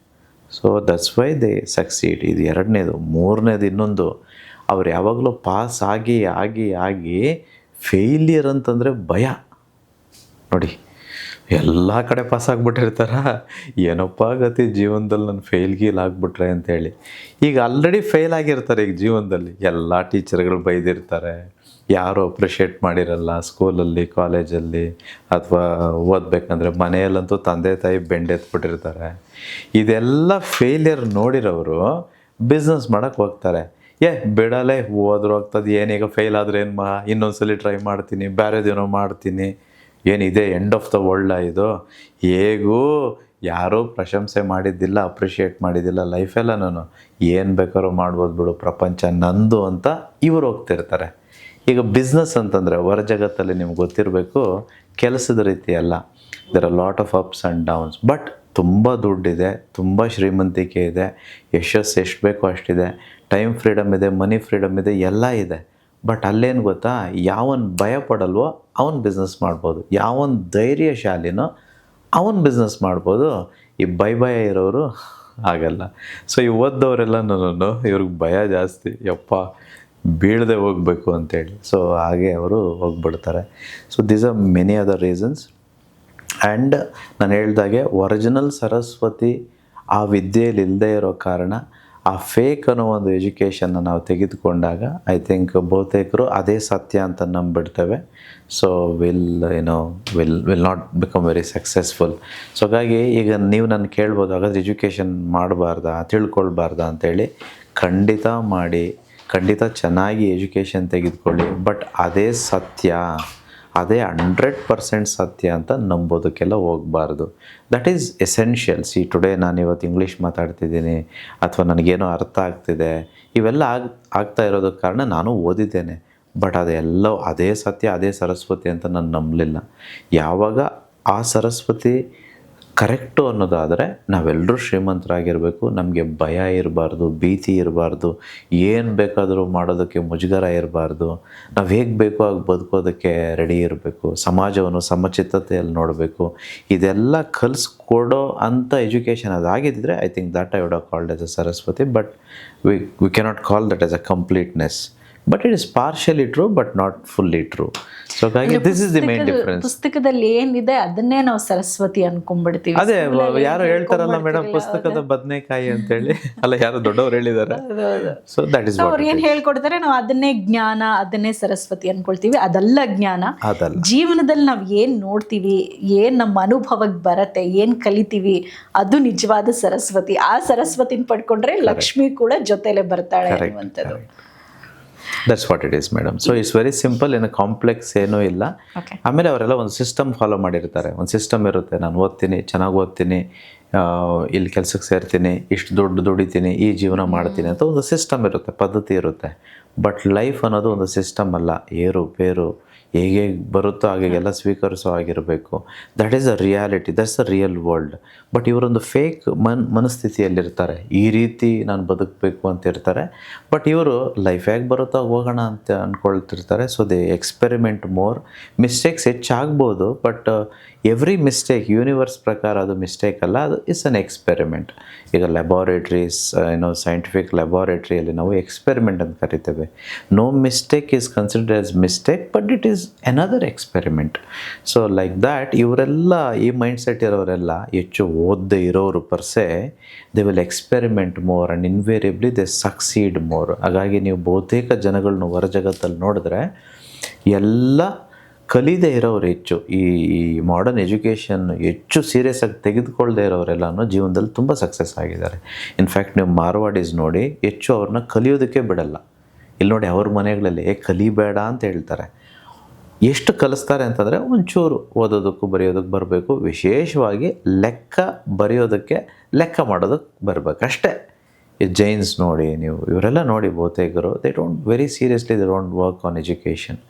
So that's why they succeed. ಇದು ಎರಡನೇದು. ಮೂರನೇದು ಇನ್ನೊಂದು, ಅವ್ರು ಯಾವಾಗಲೂ ಪಾಸ್ ಆಗಿ ಆಗಿ ಆಗಿ ಫೇಲಿಯರ್ ಅಂತಂದರೆ ಭಯ. ನೋಡಿ, ಎಲ್ಲ ಕಡೆ ಪಾಸ್ ಆಗಿಬಿಟ್ಟಿರ್ತಾರ, ಏನಪ್ಪ ಗತಿ ಜೀವನದಲ್ಲಿ ನಾನು ಫೇಲ್ ಆಗಿಬಿಟ್ರೆ ಅಂತೇಳಿ. ಈಗ ಆಲ್ರೆಡಿ ಫೇಲ್ ಆಗಿರ್ತಾರೆ ಈಗ ಜೀವನದಲ್ಲಿ, ಎಲ್ಲ ಟೀಚರ್ಗಳು ಬೈದಿರ್ತಾರೆ, ಯಾರು ಅಪ್ರಿಷಿಯೇಟ್ ಮಾಡಿರಲ್ಲ ಸ್ಕೂಲಲ್ಲಿ, ಕಾಲೇಜಲ್ಲಿ, ಅಥವಾ ಓದಬೇಕಂದ್ರೆ ಮನೆಯಲ್ಲಂತೂ ತಂದೆ ತಾಯಿ ಬೆಂಡೆತ್ಬಿಟ್ಟಿರ್ತಾರೆ. ಇದೆಲ್ಲ ಫೇಲಿಯರ್ ನೋಡಿರೋರು ಬಿಸ್ನೆಸ್ ಮಾಡೋಕ್ಕೆ ಹೋಗ್ತಾರೆ. ಬಿಡಲೇ ಹೋದ್ರು ಹೋಗ್ತದೆ, ಏನೀಗ ಫೇಲ್ ಆದರೆ ಏನು ಇನ್ನೊಂದ್ಸಲಿ ಟ್ರೈ ಮಾಡ್ತೀನಿ, ಬೇರೆದೇನೋ ಮಾಡ್ತೀನಿ, ಏನಿದೆ ಎಂಡ್ ಆಫ್ ದ ವರ್ಲ್ಡ ಇದು, ಹೇಗೂ ಯಾರೂ ಪ್ರಶಂಸೆ ಮಾಡಿದ್ದಿಲ್ಲ, ಅಪ್ರಿಷಿಯೇಟ್ ಮಾಡಿದ್ದಿಲ್ಲ, ಲೈಫೆಲ್ಲ ನಾನು ಏನು ಬೇಕಾದ್ರೂ ಮಾಡ್ಬೋದು ಬಿಡು, ಪ್ರಪಂಚ ನಂದು ಅಂತ ಇವರು ಹೋಗ್ತಿರ್ತಾರೆ. ಈಗ ಬಿಸ್ನೆಸ್ ಅಂತಂದರೆ ಹೊರ ಜಗತ್ತಲ್ಲಿ ನಿಮ್ಗೆ ಗೊತ್ತಿರಬೇಕು, ಕೆಲಸದ ರೀತಿ ಅಲ್ಲ. There are lot of ups and downs. But ತುಂಬ ದುಡ್ಡಿದೆ, ತುಂಬ ಶ್ರೀಮಂತಿಕೆ ಇದೆ, ಯಶಸ್ಸು ಎಷ್ಟು ಬೇಕೋ ಅಷ್ಟಿದೆ, ಟೈಮ್ ಫ್ರೀಡಮ್ ಇದೆ, ಮನಿ ಫ್ರೀಡಮ್ ಇದೆ, ಎಲ್ಲ ಇದೆ. ಬಟ್ ಅಲ್ಲೇನು ಗೊತ್ತಾ, ಯಾವನು ಭಯ ಪಡಲ್ವೋ ಅವನು ಬಿಸ್ನೆಸ್ ಮಾಡ್ಬೋದು, ಯಾವನು ಧೈರ್ಯಶಾಲಿನೋ ಅವನು ಬಿಸ್ನೆಸ್ ಮಾಡ್ಬೋದು. ಈ ಭಯ ಇರೋರು ಆಗಲ್ಲ. ಸೊ ಈ ಓದ್ದವರೆಲ್ಲ ನಾನು ಇವ್ರಿಗೆ ಭಯ ಜಾಸ್ತಿ, ಯಪ್ಪ ಬೀಳದೆ ಹೋಗಬೇಕು ಅಂತೇಳಿ. ಸೊ ಹಾಗೆ ಅವರು ಹೋಗ್ಬಿಡ್ತಾರೆ. So these are many other reasons. And ನಾನು ಹೇಳ್ದಾಗೆ ಒರಿಜಿನಲ್ ಸರಸ್ವತಿ ಆ ವಿದ್ಯೆಯಲ್ಲಿ ಇಲ್ಲದೆ ಇರೋ ಕಾರಣ ಆ ಫೇಕ್ ಅನ್ನೋ ಒಂದು ಎಜುಕೇಷನ್ನ ನಾವು ತೆಗೆದುಕೊಂಡಾಗ ಐ ಥಿಂಕ್ ಬಹುತೇಕರು ಅದೇ ಸತ್ಯ ಅಂತ ನಂಬಿಡ್ತೇವೆ. So will not become very successful. So ಹಾಗಾಗಿ ಈಗ ನೀವು ನನ್ನ ಕೇಳ್ಬೋದು, ಹಾಗಾದ್ರೆ ಎಜುಕೇಷನ್ ಮಾಡಬಾರ್ದಾ, ತಿಳ್ಕೊಳ್ಬಾರ್ದಾ ಅಂತೇಳಿ. ಖಂಡಿತ ಮಾಡಿ, ಖಂಡಿತ ಚೆನ್ನಾಗಿ ಎಜುಕೇಷನ್ ತೆಗೆದುಕೊಳ್ಳಿ. ಬಟ್ ಅದೇ ಸತ್ಯ, ಅದೇ 100% ಸತ್ಯ ಅಂತ ನಂಬೋದಕ್ಕೆಲ್ಲ ಹೋಗಬಾರ್ದು. That is essential. C today ನಾನು ಇವತ್ತು ಇಂಗ್ಲೀಷ್ ಮಾತಾಡ್ತಿದ್ದೀನಿ ಅಥವಾ ನನಗೇನೋ ಅರ್ಥ ಆಗ್ತಿದೆ, ಇವೆಲ್ಲ ಆಗ್ತಾ ಇರೋದಕ್ಕೆ ಕಾರಣ ನಾನು ಓದಿದ್ದೇನೆ. ಬಟ್ ಅದೆಲ್ಲ ಅದೇ ಸತ್ಯ, ಅದೇ ಸರಸ್ವತಿ ಅಂತ ನಾನು ನಂಬಲಿಲ್ಲ. ಯಾವಾಗ ಆ ಸರಸ್ವತಿ ಕರೆಕ್ಟು ಅನ್ನೋದಾದರೆ ನಾವೆಲ್ಲರೂ ಶ್ರೀಮಂತರಾಗಿರಬೇಕು, ನಮಗೆ ಭಯ ಇರಬಾರ್ದು, ಭೀತಿ ಇರಬಾರ್ದು, ಏನು ಬೇಕಾದರೂ ಮಾಡೋದಕ್ಕೆ ಮುಜುಗರ ಇರಬಾರ್ದು, ನಾವು ಹೇಗೆ ಬೇಕೋ ಹಾಗೆ ಬದುಕೋದಕ್ಕೆ ರೆಡಿ ಇರಬೇಕು, ಸಮಾಜವನ್ನು ಸಮಚಿತ್ತತೆಯಲ್ಲಿ ನೋಡಬೇಕು. ಇದೆಲ್ಲ ಕಲಿಸ್ಕೊಡೋ ಅಂಥ ಎಜುಕೇಷನ್ ಅದಾಗಿದ್ದರೆ I think that I would have called as a Saraswati. But we cannot call that as a completeness. But it is partially true but not fully true. So ಹಾಗಾಗಿ this is the main difference. ಪುಸ್ತಕದಲ್ಲಿ ಏನಿದೆ ಅದನ್ನೇ ನಾವು ಸರಸ್ವತಿ ಅನ್ಕೊಂಡ್ಬಿಡ್ತೀವಿ. ಅದೇ ಯಾರು ಹೇಳ್ತಾರಲ್ಲ madam, ಪುಸ್ತಕದ ಬದನೆಕಾಯಿ ಅಂತೇಳಿ, ಅಲ್ಲ ಯಾರು ದೊಡ್ಡವ್ರು ಹೇಳಿದ್ದಾರೆ. ಸೊ ದಟ್ ಇಸ್ ಅವ್ರು ಏನ್ ಹೇಳ್ಕೊಡ್ತಾರೆ, ನಾವು ಅದನ್ನೇ ಜ್ಞಾನ, ಅದನ್ನೇ ಸರಸ್ವತಿ ಅನ್ಕೊಳ್ತೀವಿ. ಅದಲ್ಲ ಜ್ಞಾನ. ಜೀವನದಲ್ಲಿ ನಾವು ಏನ್ ನೋಡ್ತೀವಿ, ಏನ್ ನಮ್ಮ ಅನುಭವಕ್ಕೆ ಬರತ್ತೆ, ಏನ್ ಕಲಿತೀವಿ, ಅದು ನಿಜವಾದ ಸರಸ್ವತಿ. ಆ ಸರಸ್ವತಿನ ಪಡ್ಕೊಂಡ್ರೆ ಲಕ್ಷ್ಮಿ ಕೂಡ ಜೊತೆಲೆ ಬರ್ತಾಳೆ ಅನ್ನುವಂಥದ್ದು. That's what it is madam. So it's very simple, ಏನು ಕಾಂಪ್ಲೆಕ್ಸ್ ಏನೂ ಇಲ್ಲ. ಆಮೇಲೆ ಅವರೆಲ್ಲ ಒಂದು ಸಿಸ್ಟಮ್ ಫಾಲೋ ಮಾಡಿರ್ತಾರೆ. ಒಂದು ಸಿಸ್ಟಮ್ ಇರುತ್ತೆ, ನಾನು ಓದ್ತೀನಿ, ಚೆನ್ನಾಗಿ ಓದ್ತೀನಿ, ಇಲ್ಲಿ ಕೆಲಸಕ್ಕೆ ಸೇರ್ತೀನಿ, ಇಷ್ಟು ದುಡಿತೀನಿ, ಈ ಜೀವನ ಮಾಡ್ತೀನಿ ಅಂತ ಒಂದು ಸಿಸ್ಟಮ್ ಇರುತ್ತೆ, ಪದ್ಧತಿ ಇರುತ್ತೆ. ಬಟ್ ಲೈಫ್ ಅನ್ನೋದು ಒಂದು ಸಿಸ್ಟಮ್ ಅಲ್ಲ, ಏರು ಪೇರು ಹೇಗೆ ಬರುತ್ತೋ ಹಾಗೆಲ್ಲ ಸ್ವೀಕರಿಸೋ ಆಗಿರಬೇಕು. That is a reality, that's a real world. But ಇವರೊಂದು ಫೇಕ್ ಮನಸ್ಥಿತಿಯಲ್ಲಿರ್ತಾರೆ, ಈ ರೀತಿ ನಾನು ಬದುಕಬೇಕು ಅಂತ ಇರ್ತಾರೆ. ಬಟ್ ಇವರು ಲೈಫ್ ಹೇಗೆ ಬರುತ್ತೋ ಹೋಗೋಣ ಅಂತ ಅಂದ್ಕೊಳ್ತಿರ್ತಾರೆ. So they experiment more. Mistakes ಹೆಚ್ಚಾಗ್ಬೋದು, ಬಟ್ ಎವ್ರಿ ಮಿಸ್ಟೇಕ್ ಯೂನಿವರ್ಸ್ ಪ್ರಕಾರ ಅದು ಮಿಸ್ಟೇಕ್ ಅಲ್ಲ, ಅದು ಇಸ್ ಅನ್ ಎಕ್ಸ್ಪೆರಿಮೆಂಟ್. ಈಗ ಲ್ಯಾಬೋರೇಟ್ರೀಸ್, ಸೈಂಟಿಫಿಕ್ ಲ್ಯಾಬೋರೇಟ್ರಿಯಲ್ಲಿ ನಾವು ಎಕ್ಸ್ಪೆರಿಮೆಂಟ್ ಅಂತ ಕರಿತೇವೆ. No mistake is considered as mistake, but it is another experiment. So like that ಇವರೆಲ್ಲ, ಈ ಮೈಂಡ್ಸೆಟ್ ಇರೋರೆಲ್ಲ ಹೆಚ್ಚು ಓದದೇ ಇರೋರು per se, they will experiment more and invariably they succeed more. ಹಾಗಾಗಿ ನೀವು ಬಹುತೇಕ ಜನಗಳನ್ನ ಹೊರ ಜಗತ್ತಲ್ಲಿ ನೋಡಿದ್ರೆ ಎಲ್ಲ ಕಲಿದೇ ಇರೋರು ಹೆಚ್ಚು, ಈ ಮಾಡರ್ನ್ ಎಜುಕೇಷನ್ ಹೆಚ್ಚು ಸೀರಿಯಸ್ ಆಗಿ ತೆಗೆದುಕೊಳ್ಳದೆ ಇರೋರೆಲ್ಲನೂ ಜೀವನದಲ್ಲಿ ತುಂಬ ಸಕ್ಸಸ್ ಆಗಿದ್ದಾರೆ. ಇನ್ಫ್ಯಾಕ್ಟ್ ನೀವು ಮಾರ್ವಾಡೀಸ್ ನೋಡಿ, ಹೆಚ್ಚು ಅವ್ರನ್ನ ಕಲಿಯೋದಕ್ಕೆ ಬಿಡಲ್ಲ. ಇಲ್ಲಿ ನೋಡಿ ಅವ್ರ ಮನೆಗಳಲ್ಲಿ ಕಲಿಬೇಡ ಅಂತ ಹೇಳ್ತಾರೆ. ಎಷ್ಟು ಕಲಿಸ್ತಾರೆ ಅಂತಂದರೆ ಒಂಚೂರು ಓದೋದಕ್ಕೂ ಬರೆಯೋದಕ್ಕೆ ಬರಬೇಕು, ವಿಶೇಷವಾಗಿ ಲೆಕ್ಕ ಬರೆಯೋದಕ್ಕೆ ಲೆಕ್ಕ ಮಾಡೋದಕ್ಕೆ ಬರಬೇಕು ಅಷ್ಟೇ. ಈ ಜೈನ್ಸ್ ನೋಡಿ ನೀವು, ಇವರೆಲ್ಲ ನೋಡಿ ಬಹುತೇಕರು, they don't very seriously they don't work on education.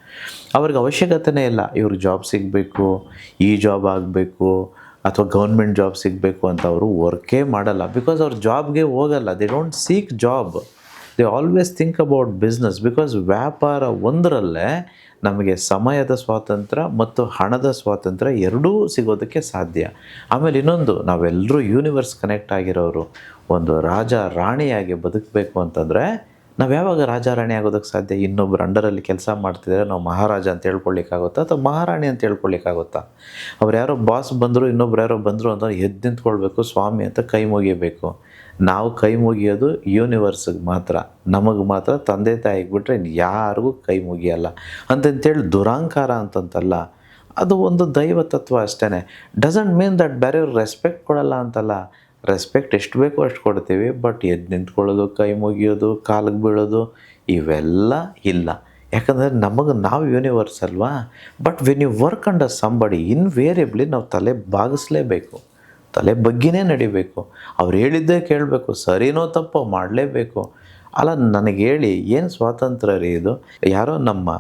ಅವ್ರಿಗೆ ಅವಶ್ಯಕತೆನೇ ಇಲ್ಲ ಇವ್ರಿಗೆ ಜಾಬ್ ಸಿಗಬೇಕು, ಈ ಜಾಬ್ ಆಗಬೇಕು ಅಥವಾ ಗೌರ್ಮೆಂಟ್ ಜಾಬ್ ಸಿಗಬೇಕು ಅಂತ ಅವರು ವರ್ಕೇ ಮಾಡಲ್ಲ. ಬಿಕಾಸ್ ಅವ್ರ ಜಾಬ್ಗೆ ಹೋಗಲ್ಲ, they don't seek job, they always think about business. Because ವ್ಯಾಪಾರ ಒಂದರಲ್ಲೇ ನಮಗೆ ಸಮಯದ ಸ್ವಾತಂತ್ರ್ಯ ಮತ್ತು ಹಣದ ಸ್ವಾತಂತ್ರ್ಯ ಎರಡೂ ಸಿಗೋದಕ್ಕೆ ಸಾಧ್ಯ. ಆಮೇಲೆ ಇನ್ನೊಂದು, ನಾವೆಲ್ಲರೂ ಯೂನಿವರ್ಸ್ ಕನೆಕ್ಟ್ ಆಗಿರೋರು. ಒಂದು ರಾಜ ರಾಣಿಯಾಗಿ ಬದುಕಬೇಕು ಅಂತಂದರೆ ನಾವು ಯಾವಾಗ ರಾಜ ರಾಣಿ ಆಗೋದಕ್ಕೆ ಸಾಧ್ಯ? ಇನ್ನೊಬ್ಬರು ಅಂಡರಲ್ಲಿ ಕೆಲಸ ಮಾಡ್ತಿದ್ದಾರೆ, ನಾವು ಮಹಾರಾಜ ಅಂತ ಹೇಳ್ಕೊಳ್ಳಿಕ್ಕಾಗುತ್ತಾ ಅಥವಾ ಮಹಾರಾಣಿ ಅಂತ ಹೇಳ್ಕೊಳ್ಳಿಕ್ಕಾಗುತ್ತಾ? ಅವ್ರು ಯಾರೋ ಬಾಸ್ ಬಂದರು, ಇನ್ನೊಬ್ರು ಯಾರೋ ಬಂದರು ಅಂತ ಎದ್ದು ನಿಂತ್ಕೊಳ್ಬೇಕು, ಸ್ವಾಮಿ ಅಂತ ಕೈ ಮುಗಿಯಬೇಕು. ನಾವು ಕೈ ಮುಗಿಯೋದು ಯೂನಿವರ್ಸಿಗೆ ಮಾತ್ರ, ನಮಗೆ ಮಾತ್ರ, ತಂದೆ ತಾಯಿಗೆ ಬಿಟ್ಟರೆ ಯಾರಿಗೂ ಕೈ ಮುಗಿಯಲ್ಲ ಅಂತಂತೇಳಿ ದುರಾಂಕಾರ ಅಂತಂತಲ್ಲ, ಅದು ಒಂದು ದೈವ ತತ್ವ ಅಷ್ಟೇ. ಡಸಂಟ್ ಮೀನ್ ದಟ್ ಬೇರೆಯವ್ರು ರೆಸ್ಪೆಕ್ಟ್ ಕೊಡಲ್ಲ ಅಂತಲ್ಲ, ರೆಸ್ಪೆಕ್ಟ್ ಎಷ್ಟು ಬೇಕೋ ಅಷ್ಟು ಕೊಡ್ತೀವಿ. ಬಟ್ ಎದ್ದು ನಿಂತ್ಕೊಳ್ಳೋದು, ಕೈ ಮುಗಿಯೋದು, ಕಾಲಿಗೆ ಬೀಳೋದು ಇವೆಲ್ಲ ಇಲ್ಲ. ಯಾಕಂದರೆ ನಾವು ಯೂನಿವರ್ಸ್ ಅಲ್ವಾ. But when you work under somebody, invariably ನಾವು ತಲೆ ಬಾಗಿಸ್ಲೇಬೇಕು, ತಲೆ ಬಗ್ಗಿನೇ ನಡಿಬೇಕು, ಅವ್ರು ಹೇಳಿದ್ದೇ ಕೇಳಬೇಕು, ಸರಿನೋ ತಪ್ಪೋ ಮಾಡಲೇಬೇಕು. ಅಲ್ಲ, ನನಗೆ ಹೇಳಿ ಏನು ಸ್ವಾತಂತ್ರ್ಯ ರೀ ಇದು? ಯಾರೋ ನಮ್ಮ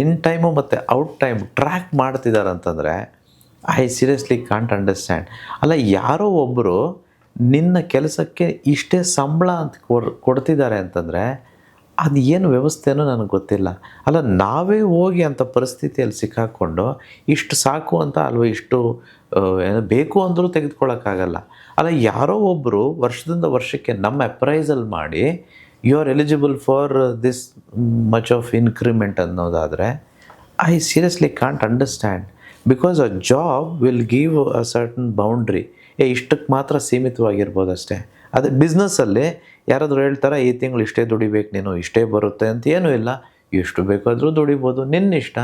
ಇನ್ ಟೈಮು ಮತ್ತು ಔಟ್ ಟೈಮ್ ಟ್ರ್ಯಾಕ್ ಮಾಡ್ತಿದ್ದಾರೆ ಅಂತಂದರೆ ಐ ಸೀರಿಯಸ್ಲಿ ಕಾಂಟ್ ಅಂಡರ್ಸ್ಟ್ಯಾಂಡ್. ಅಲ್ಲ, ಯಾರೋ ಒಬ್ಬರು ನಿನ್ನ ಕೆಲಸಕ್ಕೆ ಇಷ್ಟೇ ಸಂಬಳ ಅಂತ ಕೊಡ್ತಿದ್ದಾರೆ ಅಂತಂದರೆ ಅದು ಏನು ವ್ಯವಸ್ಥೆನೂ ನನಗೆ ಗೊತ್ತಿಲ್ಲ. ಅಲ್ಲ, ನಾವೇ ಹೋಗಿ ಅಂಥ ಪರಿಸ್ಥಿತಿಯಲ್ಲಿ ಸಿಕ್ಕಾಕ್ಕೊಂಡು ಇಷ್ಟು ಸಾಕು ಅಂತ ಅಲ್ವ, ಇಷ್ಟು ಏನು ಬೇಕು ಅಂದರೂ ತೆಗೆದುಕೊಳ್ಳೋಕ್ಕಾಗಲ್ಲ. ಅಲ್ಲ, ಯಾರೋ ಒಬ್ಬರು ವರ್ಷದಿಂದ ವರ್ಷಕ್ಕೆ ನಮ್ಮ ಅಪ್ರೈಸಲ್ ಮಾಡಿ you are eligible for this much of increment ಅನ್ನೋದಾದರೆ I seriously can't understand. Because a job will give a certain boundary. ಇಷ್ಟಕ್ಕೆ ಮಾತ್ರ ಸೀಮಿತವಾಗಿರ್ಬೋದು ಅಷ್ಟೇ. ಅದೇ ಬಿಸ್ನೆಸ್ಸಲ್ಲಿ ಯಾರಾದರೂ ಹೇಳ್ತಾರೆ ಈ ತಿಂಗಳು ಇಷ್ಟೇ ದುಡಿಬೇಕು ನೀನು, ಇಷ್ಟೇ ಬರುತ್ತೆ ಅಂತ ಏನೂ ಇಲ್ಲ, ಎಷ್ಟು ಬೇಕಾದರೂ ದುಡಿಬೋದು, ನಿನ್ನಿಷ್ಟ.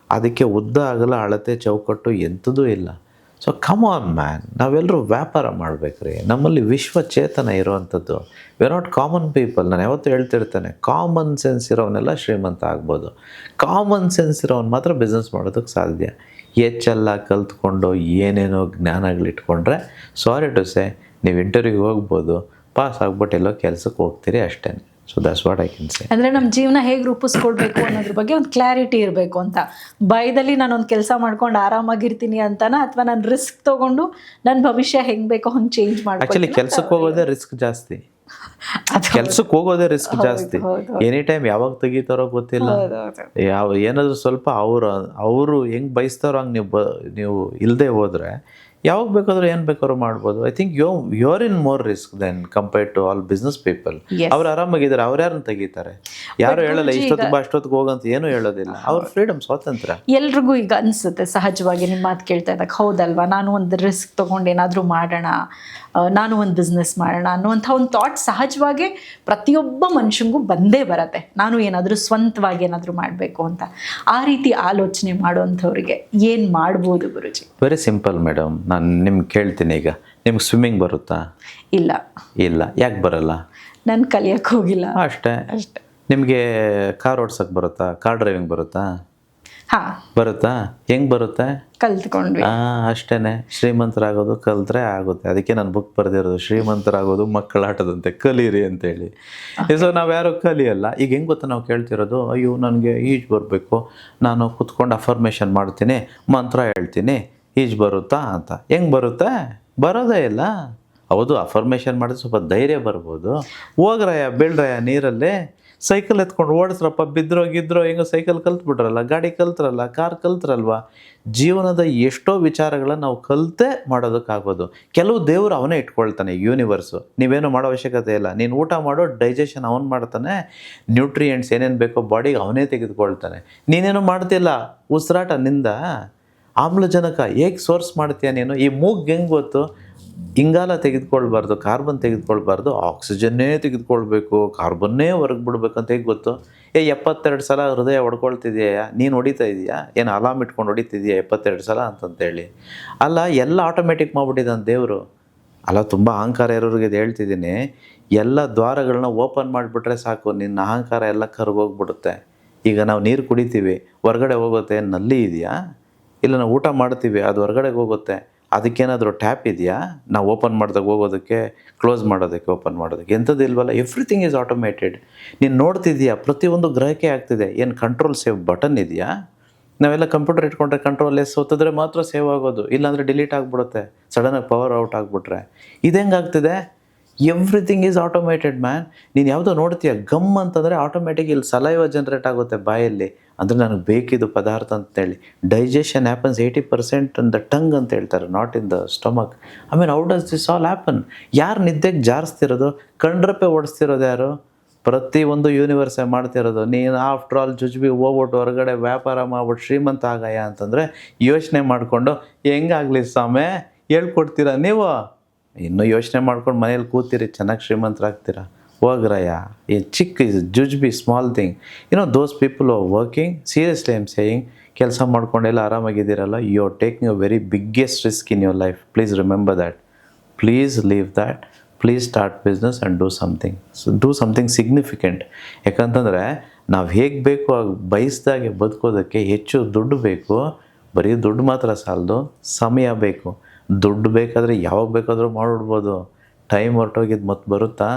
ಅದಕ್ಕೆ ಉದ್ದ ಆಗಲ್ಲ, ಅಳತೆ ಚೌಕಟ್ಟು ಎಂಥದೂ ಇಲ್ಲ. ಸೊ ಕಮ್ ಆನ್ ಮ್ಯಾನ್, ನಾವೆಲ್ಲರೂ ವ್ಯಾಪಾರ ಮಾಡಬೇಕ್ರಿ. ನಮ್ಮಲ್ಲಿ ವಿಶ್ವಚೇತನ ಇರೋವಂಥದ್ದು, we are not common people. ನಾನು ಯಾವತ್ತೂ ಹೇಳ್ತಿರ್ತೇನೆ, ಕಾಮನ್ ಸೆನ್ಸ್ ಇರೋವನ್ನೆಲ್ಲ ಶ್ರೀಮಂತ ಆಗ್ಬೋದು, ಕಾಮನ್ ಸೆನ್ಸ್ ಇರೋನು ಮಾತ್ರ ಬಿಸ್ನೆಸ್ ಮಾಡೋದಕ್ಕೆ ಸಾಧ್ಯ. ಹೆಚ್ಚೆಲ್ಲ ಕಲ್ತ್ಕೊಂಡು ಏನೇನೋ ಜ್ಞಾನಗಳಿಟ್ಕೊಂಡ್ರೆ ಸಾರಿ ಟು ಸೇ ನೀವು ಇಂಟರ್ವ್ಯೂಗೆ ಹೋಗ್ಬೋದು, ಪಾಸ್ ಆಗ್ಬಿಟ್ಟು ಎಲ್ಲೋ ಕೆಲಸಕ್ಕೆ ಹೋಗ್ತೀರಿ ಅಷ್ಟೇ. So that's what I can say. ಅಂದರೆ ನಮ್ಮ ಜೀವನ ಹೇಗೆ ರೂಪಿಸ್ಕೊಳ್ಬೇಕು ಅನ್ನೋದ್ರ ಬಗ್ಗೆ ಒಂದು ಕ್ಲಾರಿಟಿ ಇರಬೇಕು ಅಂತ. ಭಯದಲ್ಲಿ ನಾನೊಂದು ಕೆಲಸ ಮಾಡ್ಕೊಂಡು ಆರಾಮಾಗಿರ್ತೀನಿ ಅಂತನಾ, ಅಥವಾ ನಾನು ರಿಸ್ಕ್ ತೊಗೊಂಡು ನನ್ನ ಭವಿಷ್ಯ ಹೆಂಗೆ ಬೇಕೋ ಹಂಗೆ ಚೇಂಜ್ ಮಾಡ್ತೀನಿ. ಆ್ಯಕ್ಚುಲಿ ಕೆಲ್ಸಕ್ಕೆ ಹೋಗೋದೇ ರಿಸ್ಕ್ ಜಾಸ್ತಿ, ಕೆಲ್ಸಕ್ಕೆ ಹೋಗೋದೇ ರಿಸ್ಕ್ ಜಾಸ್ತಿ. ಎನಿ ಟೈಮ್ ಯಾವಾಗ ತೆಗಿತಾರೋ ಗೊತ್ತಿಲ್ಲ. ಏನಾದರೂ ಸ್ವಲ್ಪ ಅವರು ಹೆಂಗೆ ಬಯಸ್ತಾರೋ ಹಂಗೆ ನೀವು ಇಲ್ಲದೆ ಹೋದರೆ ಯಾವಾಗ ಬೇಕಾದ್ರೂ ಏನು ಬೇಕಾದ್ರೂ ಮಾಡ್ಬೋದು. I think you are in more risk than compared to all business people. ಅವ್ರು ಆರಾಮಾಗಿದ್ದಾರೆ, ಅವ್ರು ಯಾರನ್ನ ತೆಗಿತಾರೆ? ಯಾರು ಹೇಳಲ್ಲ ಇಷ್ಟೊತ್ತಿಗೆ ಅಷ್ಟೊತ್ತಿಗೆ ಹೋಗಂತ ಏನೂ ಹೇಳೋದಿಲ್ಲ. ಅವ್ರ ಫ್ರೀಡಮ್, ಸ್ವಾತಂತ್ರ್ಯ. ಎಲ್ರಿಗೂ ಈಗ ಅನಿಸುತ್ತೆ ಸಹಜವಾಗಿ, ನಿಮ್ಮ ಮಾತು ಕೇಳ್ತಾ ಇದ್ದಾಗ, ಹೌದಲ್ವಾ, ನಾನು ಒಂದು ರಿಸ್ಕ್ ತೊಗೊಂಡು ಏನಾದರೂ ಮಾಡೋಣ, ನಾನು ಒಂದು ಬಿಸ್ನೆಸ್ ಮಾಡೋಣ ಅನ್ನುವಂಥ ಒಂದು ಥಾಟ್ ಸಹಜವಾಗಿ ಪ್ರತಿಯೊಬ್ಬ ಮನುಷ್ಯನಿಗೂ ಬಂದೇ ಬರುತ್ತೆ. ನಾನು ಏನಾದರೂ ಸ್ವಂತವಾಗಿ ಏನಾದರೂ ಮಾಡಬೇಕು ಅಂತ. ಆ ರೀತಿ ಆಲೋಚನೆ ಮಾಡುವಂಥವ್ರಿಗೆ ಏನು ಮಾಡ್ಬೋದು ಗುರುಜಿ? Very simple madam. ನಾನು ನಿಮ್ಗೆ ಕೇಳ್ತೀನಿ, ಈಗ ನಿಮ್ಗೆ ಸ್ವಿಮ್ಮಿಂಗ್ ಬರುತ್ತಾ? ಇಲ್ಲ. ಯಾಕೆ ಬರಲ್ಲ? ನಾನು ಕಲಿಯಕ್ಕೆ ಹೋಗಿಲ್ಲ ಅಷ್ಟೇ. ನಿಮಗೆ ಕಾರ್ ಓಡ್ಸೋಕ್ಕೆ ಬರುತ್ತಾ? ಕಾರ್ ಡ್ರೈವಿಂಗ್ ಬರುತ್ತಾ? ಹಾ, ಬರುತ್ತಾ? ಹೆಂಗೆ ಬರುತ್ತೆ? ಕಲ್ತ್ಕೊಂಡ್ವಿ. ಅಷ್ಟೇ, ಶ್ರೀಮಂತರಾಗೋದು ಕಲ್ತ್ರೆ ಆಗುತ್ತೆ. ಅದಕ್ಕೆ ನಾನು ಬುಕ್ ಬರೆದಿರೋದು, ಶ್ರೀಮಂತರಾಗೋದು ಮಕ್ಕಳಾಟದಂತೆ, ಕಲೀರಿ ಅಂತೇಳಿ. ಸೊ ನಾವು ಯಾರು ಕಲಿಯಲ್ಲ. ಈಗ ಹೆಂಗೆ ಗೊತ್ತಾ ನಾವು ಕೇಳ್ತಿರೋದು, ಅಯ್ಯೋ ನನಗೆ ಈಜು ಬರಬೇಕು, ನಾನು ಕುತ್ಕೊಂಡು ಅಫರ್ಮೇಷನ್ ಮಾಡ್ತೀನಿ, ಮಂತ್ರ ಹೇಳ್ತೀನಿ, ಈಜು ಬರುತ್ತಾ ಅಂತ. ಹೆಂಗೆ ಬರುತ್ತೆ? ಬರೋದೇ ಇಲ್ಲ. ಹೌದು, ಅಫರ್ಮೇಷನ್ ಮಾಡಿದ್ರೆ ಸ್ವಲ್ಪ ಧೈರ್ಯ ಬರ್ಬೋದು. ಹೋಗ್ರಯ್ಯ ಬೀಳ್ರಯ್ಯ ನೀರಲ್ಲಿ, ಸೈಕಲ್ ಎತ್ಕೊಂಡು ಓಡಿಸ್ರಪ್ಪ, ಬಿದ್ರೋ ಗಿದ್ರೋ ಹೆಂಗೋ ಸೈಕಲ್ ಕಲ್ತ್ಬಿಟ್ರಲ್ಲ, ಗಾಡಿ ಕಲ್ತ್ರಲ್ಲ, ಕಾರ್ ಕಲ್ತ್ರಲ್ವ. ಜೀವನದ ಎಷ್ಟೋ ವಿಚಾರಗಳನ್ನ ನಾವು ಕಲಿತೇ ಮಾಡೋದಕ್ಕಾಗೋದು. ಕೆಲವು ದೇವರು ಅವನೇ ಇಟ್ಕೊಳ್ತಾನೆ, ಯೂನಿವರ್ಸು. ನೀವೇನು ಮಾಡೋ ಅವಶ್ಯಕತೆ ಇಲ್ಲ. ನೀನು ಊಟ ಮಾಡೋ ಡೈಜೆಷನ್ ಅವನು ಮಾಡ್ತಾನೆ, ನ್ಯೂಟ್ರಿಯೆಂಟ್ಸ್ ಏನೇನು ಬೇಕೋ ಬಾಡಿಗೆ ಅವನೇ ತೆಗೆದುಕೊಳ್ತಾನೆ. ನೀನೇನು ಮಾಡ್ತಿಲ್ಲ, ಉಸಿರಾಟ ನಿಂದ ಆಮ್ಲಜನಕ ಹೇಗೆ ಸೋರ್ಸ್ ಮಾಡ್ತೀಯ ನೀನು? ಈ ಮೂಗ್ಗೆ ಹೆಂಗೆ ಗೊತ್ತು? ಇಂಗಾಲ ತೆಗೆದುಕೊಳ್ಬಾರ್ದು, ಕಾರ್ಬನ್ ತೆಗೆದುಕೊಳ್ಬಾರ್ದು, ಆಕ್ಸಿಜನ್ನೇ ತೆಗೆದುಕೊಳ್ಬೇಕು, ಕಾರ್ಬನ್ನೇ ಹೊರಗೆ ಬಿಡ್ಬೇಕಂತ ಹೇಗೆ ಗೊತ್ತು? 72 ಸಲ ಹೃದಯ ಹೊಡ್ಕೊಳ್ತಿದೆಯಾ? ನೀನು ಹೊಡಿತಾ ಇದೆಯಾ? ಏನು ಅಲಾರ್ಮ್ ಇಟ್ಕೊಂಡು ಹೊಡಿತಿದೆಯಾ 72 ಸಲ ಅಂತಂತೇಳಿ? ಅಲ್ಲ, ಎಲ್ಲ ಆಟೋಮೆಟಿಕ್ ಮಾಡಿಬಿಟ್ಟಿದ್ದಾನೆ ದೇವರು. ಅಲ್ಲ, ತುಂಬ ಅಹಂಕಾರ ಇರೋರಿಗೆ ಇದು ಹೇಳ್ತಿದ್ದೀನಿ. ಎಲ್ಲ ದ್ವಾರಗಳನ್ನ ಓಪನ್ ಮಾಡಿಬಿಟ್ರೆ ಸಾಕು, ನಿನ್ನ ಅಹಂಕಾರ ಎಲ್ಲ ಕರ್ಗೋಗ್ಬಿಡುತ್ತೆ. ಈಗ ನಾವು ನೀರು ಕುಡಿತೀವಿ, ಹೊರಗಡೆ ಹೋಗುತ್ತೆ, ನಲ್ಲಿ ಇದೆಯಾ? ಇಲ್ಲ ನಾವು ಊಟ ಮಾಡ್ತೀವಿ, ಅದು ಹೊರಗಡೆಗೆ ಹೋಗುತ್ತೆ, ಅದಕ್ಕೇನಾದರೂ ಟ್ಯಾಪ್ ಇದೆಯಾ? ನಾವು ಓಪನ್ ಮಾಡಿದಾಗ ಹೋಗೋದಕ್ಕೆ, ಕ್ಲೋಸ್ ಮಾಡೋದಕ್ಕೆ, ಓಪನ್ ಮಾಡೋದಕ್ಕೆ? ಎಂಥದ್ದು ಇಲ್ವಲ್ಲ. Everything is automated. ನೀನು ನೋಡ್ತಿದ್ದೀಯಾ, ಪ್ರತಿಯೊಂದು ಗ್ರಹಕ್ಕೆ ಆಗ್ತಿದೆ. ಏನು ಕಂಟ್ರೋಲ್ ಸೇವ್ ಬಟನ್ ಇದೆಯಾ? ನಾವೆಲ್ಲ ಕಂಪ್ಯೂಟರ್ ಇಟ್ಕೊಂಡ್ರೆ ಕಂಟ್ರೋಲ್ ಎಸ್ ಒತ್ತಿದ್ರೆ ಮಾತ್ರ ಸೇವ್ ಆಗೋದು, ಇಲ್ಲಾಂದರೆ ಡಿಲೀಟ್ ಆಗಿಬಿಡುತ್ತೆ, ಸಡನ್ನಾಗಿ ಪವರ್ ಔಟ್ ಆಗಿಬಿಟ್ರೆ. ಇದು ಹೆಂಗಾಗ್ತಿದೆ? Everything is automated man. ನೀನು ಯಾವುದೋ ನೋಡ್ತೀಯ ಗಮ್ ಅಂತಂದರೆ ಆಟೋಮೆಟಿಕ್ ಇಲ್ಲಿ ಸಲೈವ ಜನ್ರೇಟ್ ಆಗುತ್ತೆ ಬಾಯಲ್ಲಿ, ಅಂದರೆ ನನಗೆ ಬೇಕಿದ್ದು ಪದಾರ್ಥ ಅಂತೇಳಿ. Digestion happens 80% in the tongue ಅಂತ ಹೇಳ್ತಾರೆ, not in the stomach. How does this all happen? ಯಾರು ನಿದ್ದೆಗೆ ಜಾರಿಸ್ತಿರೋದು, ಕಣ್ರಪ್ಪೆ ಓಡಿಸ್ತಿರೋದು ಯಾರು? ಪ್ರತಿಯೊಂದು ಯೂನಿವರ್ಸೇ ಮಾಡ್ತಿರೋದು. ನೀನು ಆಫ್ಟರ್ ಆಲ್ ಜುಜ್ಬಿ ಹೋಗ್ಬಿಟ್ಟು ಹೊರಗಡೆ ವ್ಯಾಪಾರ ಮಾಡ್ಬಿಟ್ಟು ಶ್ರೀಮಂತ ಆಗಯ್ಯ ಅಂತಂದರೆ ಯೋಚನೆ ಮಾಡಿಕೊಂಡು ಹೆಂಗಾಗಲಿ ಸ್ವಾಮಿ ಹೇಳ್ಕೊಡ್ತೀರಾ ನೀವು? ಇನ್ನೂ ಯೋಚನೆ ಮಾಡ್ಕೊಂಡು ಮನೇಲಿ ಕೂತೀರಿ, ಚೆನ್ನಾಗಿ ಶ್ರೀಮಂತರಾಗ್ತೀರಾ? ಹೋಗ್ರಯ್ಯ, ಈ ಚಿಕ್ಕ ಜುಜ್ಬಿ small thing. Those people are working, seriously I am saying, ಕೆಲಸ ಮಾಡ್ಕೊಂಡೆಲ್ಲ ಆರಾಮಾಗಿದ್ದೀರಲ್ಲ, you are taking a very biggest risk in your life. Please remember that. Please leave that. Please start business and do something. Do something significant. ಯಾಕಂತಂದರೆ ನಾವು ಹೇಗೆ ಬೇಕು ಆಗ ಬಯಸ್ದಾಗೆ ಬದುಕೋದಕ್ಕೆ ಹೆಚ್ಚು ದುಡ್ಡು ಬೇಕು. ಬರೀ ದುಡ್ಡು ಮಾತ್ರ ಸಾಲದು, ಸಮಯ ಬೇಕು. ದುಡ್ಡು ಬೇಕಾದರೆ ಯಾವಾಗ ಬೇಕಾದರೂ ಮಾಡಿಬಿಡ್ಬೋದು. ಟೈಮ್ ಹೊರಟೋಗಿದ್ದು ಮತ್ತೆ ಬರುತ್ತಾ?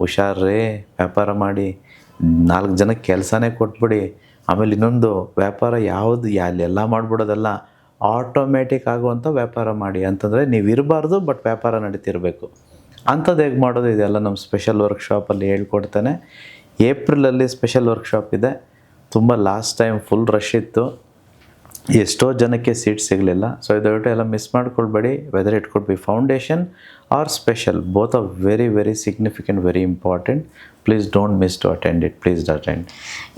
ಹುಷಾರ್ರಿ, ವ್ಯಾಪಾರ ಮಾಡಿ, 4 ಜನಕ್ಕೆ ಕೆಲಸನೇ ಕೊಟ್ಬಿಡಿ. ಆಮೇಲೆ ಇನ್ನೊಂದು ವ್ಯಾಪಾರ ಯಾವುದು ಅಲ್ಲೆಲ್ಲ ಮಾಡಿಬಿಡೋದಲ್ಲ, ಆಟೋಮೆಟಿಕ್ ಆಗುವಂಥ ವ್ಯಾಪಾರ ಮಾಡಿ. ಅಂತಂದರೆ ನೀವು ಇರಬಾರ್ದು, ಬಟ್ ವ್ಯಾಪಾರ ನಡೀತಿರಬೇಕು. ಅಂಥದ್ದು ಹೇಗೆ ಮಾಡೋದು, ಇದೆಲ್ಲ ನಮ್ಮ ಸ್ಪೆಷಲ್ ವರ್ಕ್ಶಾಪಲ್ಲಿ ಹೇಳ್ಕೊಡ್ತಾನೆ. ಏಪ್ರಿಲಲ್ಲಿ ಸ್ಪೆಷಲ್ ವರ್ಕ್ಶಾಪ್ ಇದೆ. ತುಂಬ ಲಾಸ್ಟ್ ಟೈಮ್ ಫುಲ್ ರಶ್ ಇತ್ತು, ಎಷ್ಟೋ ಜನಕ್ಕೆ ಸೀಟ್ ಸಿಗಲಿಲ್ಲ. ಸೊ ದಯವಿಟ್ಟು ಎಲ್ಲ ಮಿಸ್ ಮಾಡ್ಕೊಳ್ಬೇಡಿ. Whether it could be foundation or special, both are very very significant, very important. Please don't miss to attend it. Please attend.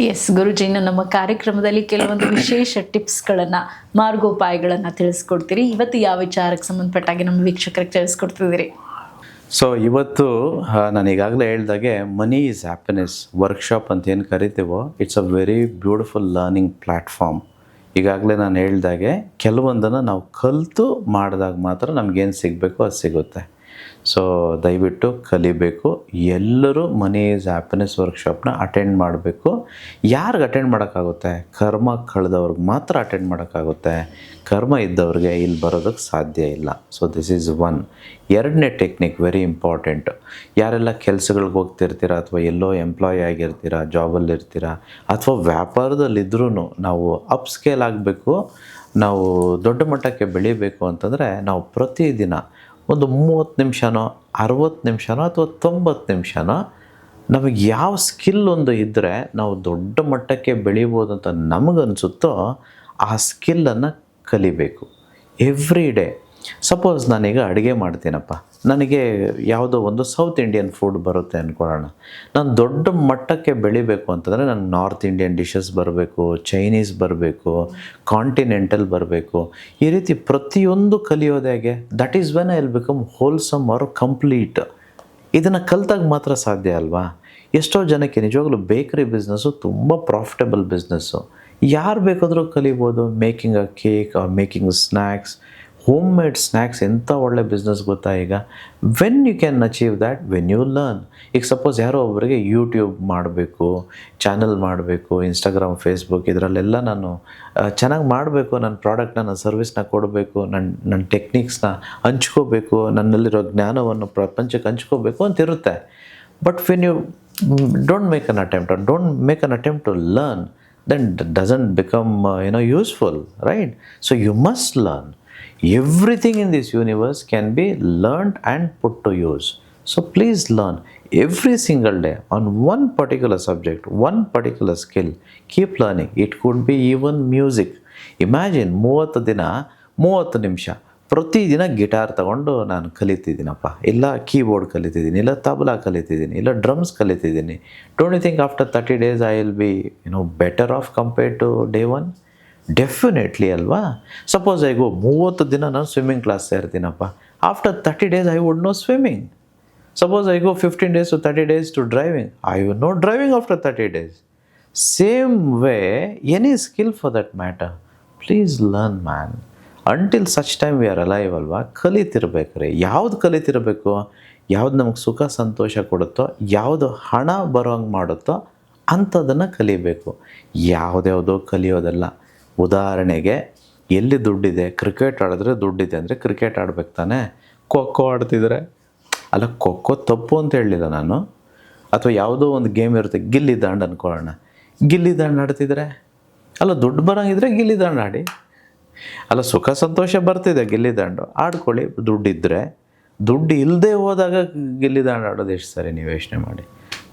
Yes Guruji, ನಮ್ಮ ಕಾರ್ಯಕ್ರಮದಲ್ಲಿ ಕೆಲವೊಂದು ವಿಶೇಷ ಟಿಪ್ಸ್ಗಳನ್ನು, ಮಾರ್ಗೋಪಾಯಗಳನ್ನು ತಿಳಿಸ್ಕೊಡ್ತೀರಿ. ಇವತ್ತು ಯಾವ ವಿಚಾರಕ್ಕೆ ಸಂಬಂಧಪಟ್ಟಾಗಿ ನಮ್ಮ ವೀಕ್ಷಕರಿಗೆ ತಿಳಿಸ್ಕೊಡ್ತಿದ್ದೀರಿ? ಸೊ ಇವತ್ತು ನಾನು ಈಗಾಗಲೇ ಹೇಳ್ದಾಗೆ ಮನಿ ಈಸ್ ಹ್ಯಾಪಿನೆಸ್ ವರ್ಕ್ಶಾಪ್ ಅಂತ ಏನು ಕರಿತೀವೋ, it's a very beautiful learning platform. ಈಗಾಗಲೇ ನಾನು ಹೇಳ್ದಾಗೆ ಕೆಲವೊಂದನ್ನು ನಾವು ಕಲಿತು ಮಾಡಿದಾಗ ಮಾತ್ರ ನಮಗೇನು ಸಿಗಬೇಕು ಅದು ಸಿಗುತ್ತೆ. ಸೊ ದಯವಿಟ್ಟು ಕಲಿಬೇಕು. ಎಲ್ಲರೂ ಮನಿ ಈಸ್ ಹ್ಯಾಪಿನೆಸ್ ವರ್ಕ್ಶಾಪ್ನ ಅಟೆಂಡ್ ಮಾಡಬೇಕು. ಯಾರಿಗೆ ಅಟೆಂಡ್ ಮಾಡೋಕ್ಕಾಗುತ್ತೆ? ಕರ್ಮ ಕಳೆದವ್ರಿಗೆ ಮಾತ್ರ ಅಟೆಂಡ್ ಮಾಡೋಕ್ಕಾಗುತ್ತೆ. ಕರ್ಮ ಇದ್ದವ್ರಿಗೆ ಇಲ್ಲಿ ಬರೋದಕ್ಕೆ ಸಾಧ್ಯ ಇಲ್ಲ. So this is one. ಎರಡನೇ ಟೆಕ್ನಿಕ್ ವೆರಿ ಇಂಪಾರ್ಟೆಂಟ್. ಯಾರೆಲ್ಲ ಕೆಲಸಗಳಿಗೆ ಹೋಗ್ತಿರ್ತೀರ, ಅಥವಾ ಎಲ್ಲೋ ಎಂಪ್ಲಾಯ್ ಆಗಿರ್ತೀರ, ಜಾಬಲ್ಲಿರ್ತೀರ, ಅಥವಾ ವ್ಯಾಪಾರದಲ್ಲಿದ್ದರೂ ನಾವು ಅಪ್ ಸ್ಕೇಲ್ ಆಗಬೇಕು, ನಾವು ದೊಡ್ಡ ಮಟ್ಟಕ್ಕೆ ಬೆಳಿಬೇಕು ಅಂತಂದರೆ ನಾವು ಪ್ರತಿದಿನ ಒಂದು 30 ನಿಮಿಷನೋ 60 ನಿಮಿಷನೋ ಅಥವಾ 90 ನಿಮಿಷನೋ ನಮಗೆ ಯಾವ ಸ್ಕಿಲ್ ಒಂದು ಇದ್ದರೆ ನಾವು ದೊಡ್ಡ ಮಟ್ಟಕ್ಕೆ ಬೆಳಿಬೋದು ಅಂತ ನಮಗನ್ಸುತ್ತೋ ಆ ಸ್ಕಿಲ್ಲನ್ನು ಕಲಿಬೇಕು ಎವ್ರಿ ಡೇ. ಸಪೋಸ್ ನಾನೀಗ ಅಡುಗೆ ಮಾಡ್ತೀನಪ್ಪ, ನನಗೆ ಯಾವುದೋ ಒಂದು ಸೌತ್ ಇಂಡಿಯನ್ ಫುಡ್ ಬರುತ್ತೆ ಅಂದ್ಕೊಳ್ಳೋಣ. ನಾನು ದೊಡ್ಡ ಮಟ್ಟಕ್ಕೆ ಬೆಳಿಬೇಕು ಅಂತಂದರೆ ನನಗೆ ನಾರ್ತ್ ಇಂಡಿಯನ್ ಡಿಶಸ್ ಬರಬೇಕು, ಚೈನೀಸ್ ಬರಬೇಕು, ಕಾಂಟಿನೆಂಟಲ್ ಬರಬೇಕು. ಈ ರೀತಿ ಪ್ರತಿಯೊಂದು ಕಲಿಯೋದಾಗೆ that is when I will become wholesome or complete. ಇದನ್ನು ಕಲಿತಾಗ ಮಾತ್ರ ಸಾಧ್ಯ ಅಲ್ವಾ? ಎಷ್ಟೋ ಜನಕ್ಕೆ ನಿಜವಾಗ್ಲೂ ಬೇಕರಿ ಬಿಸ್ನೆಸ್ಸು ತುಂಬ ಪ್ರಾಫಿಟಬಲ್ ಬಿಸ್ನೆಸ್ಸು. ಯಾರು ಬೇಕಾದರೂ ಕಲಿಬೋದು. Making a cake or making snacks, home made snacks ಎಂಥ ಒಳ್ಳೆ ಬಿಸ್ನೆಸ್ ಗೊತ್ತಾ ಈಗ. When you can achieve that, when you learn. ಈಗ ಸಪೋಸ್ ಯಾರೋ ಒಬ್ಬರಿಗೆ ಯೂಟ್ಯೂಬ್ ಮಾಡಬೇಕು, ಚಾನಲ್ ಮಾಡಬೇಕು, ಇನ್ಸ್ಟಾಗ್ರಾಮ್, ಫೇಸ್ಬುಕ್ ಇದರಲ್ಲೆಲ್ಲ ನಾನು ಚೆನ್ನಾಗಿ ಮಾಡಬೇಕು, ನನ್ನ ಪ್ರಾಡಕ್ಟ್ನ, ನನ್ನ ಸರ್ವಿಸ್ನ ಕೊಡಬೇಕು, ನನ್ನ ಟೆಕ್ನಿಕ್ಸ್ನ ಹಂಚ್ಕೋಬೇಕು, ನನ್ನಲ್ಲಿರೋ ಜ್ಞಾನವನ್ನು ಪ್ರಪಂಚಕ್ಕೆ ಹಂಚ್ಕೋಬೇಕು ಅಂತಿರುತ್ತೆ. But when you don't make an attempt or don't make an attempt to learn, then doesn't become useful, right? So you must learn. Everything in this universe can be learned and put to use. So please learn every single day on one particular subject, one particular skill. Keep learning. It could be even music. Imagine 30 ದಿನ 30 ನಿಮಿಷ ಪ್ರತಿದಿನ guitar ತಗೊಂಡು ನಾನು ಕಲಿತಿದ್ದೀನಪ್ಪ, ಇಲ್ಲ keyboard ಕಲಿತಿದ್ದೀನಿ, ಇಲ್ಲ ತಬಲಾ ಕಲಿತಿದ್ದೀನಿ, ಇಲ್ಲ drums ಕಲಿತಿದ್ದೀನಿ. Don't you think after 30 days I will be better off compared to day one? Definitely ಅಲ್ವಾ. ಸಪೋಸ್ ಐಗೋ 30 ದಿನ ನಾನು ಸ್ವಿಮ್ಮಿಂಗ್ ಕ್ಲಾಸ್ ಸೇರ್ತೀನಪ್ಪ, after 30 days I would know swimming. Suppose I go 15 days to 30 days to driving, I will know driving after 30 days. Same way, any skill for that matter, please learn, man. Until such time we are alive ಅಲ್ವಾ. ಕಲಿತಿರ್ಬೇಕ್ರಿ. ಯಾವ್ದು ಕಲಿತಿರಬೇಕು, ಯಾವ್ದು ನಮಗೆ ಸುಖ ಸಂತೋಷ ಕೊಡುತ್ತೋ, ಯಾವುದು ಹಣ ಬರೋಂಗೆ ಮಾಡುತ್ತೋ ಅಂಥದ್ದನ್ನು ಕಲಿಬೇಕು. ಯಾವುದ್ಯಾವುದೋ ಕಲಿಯೋದಲ್ಲ. ಉದಾಹರಣೆಗೆ ಎಲ್ಲಿ ದುಡ್ಡಿದೆ, ಕ್ರಿಕೆಟ್ ಆಡಿದ್ರೆ ದುಡ್ಡಿದೆ ಅಂದರೆ ಕ್ರಿಕೆಟ್ ಆಡ್ಬೇಕು ತಾನೆ. ಖೋ ಆಡ್ತಿದ್ರೆ, ಅಲ್ಲ ಖೋ ತಪ್ಪು ಅಂತ ಹೇಳಲಿಲ್ಲ ನಾನು. ಅಥವಾ ಯಾವುದೋ ಒಂದು ಗೇಮ್ ಇರುತ್ತೆ, ಗಿಲ್ಲಿ ದಾಂಡು ಅಂದ್ಕೊಳ್ಳೋಣ, ಗಿಲ್ಲಿ ದಾಂಡು ಆಡ್ತಿದ್ರೆ ಅಲ್ಲ ದುಡ್ಡು ಬರೋಂಗಿದ್ರೆ ಗಿಲ್ಲಿ ದಾಂಡು ಆಡಿ. ಅಲ್ಲ ಸುಖ ಸಂತೋಷ ಬರ್ತಿದೆ, ಗಿಲ್ಲಿ ದಾಂಡು ಆಡ್ಕೊಳ್ಳಿ ದುಡ್ಡಿದ್ದರೆ. ದುಡ್ಡು ಇಲ್ಲದೆ ಹೋದಾಗ ಗಿಲ್ಲಿ ದಾಂಡು ಆಡೋದು ಎಷ್ಟು ಸರಿ ನೀವು ಯೋಚನೆ ಮಾಡಿ.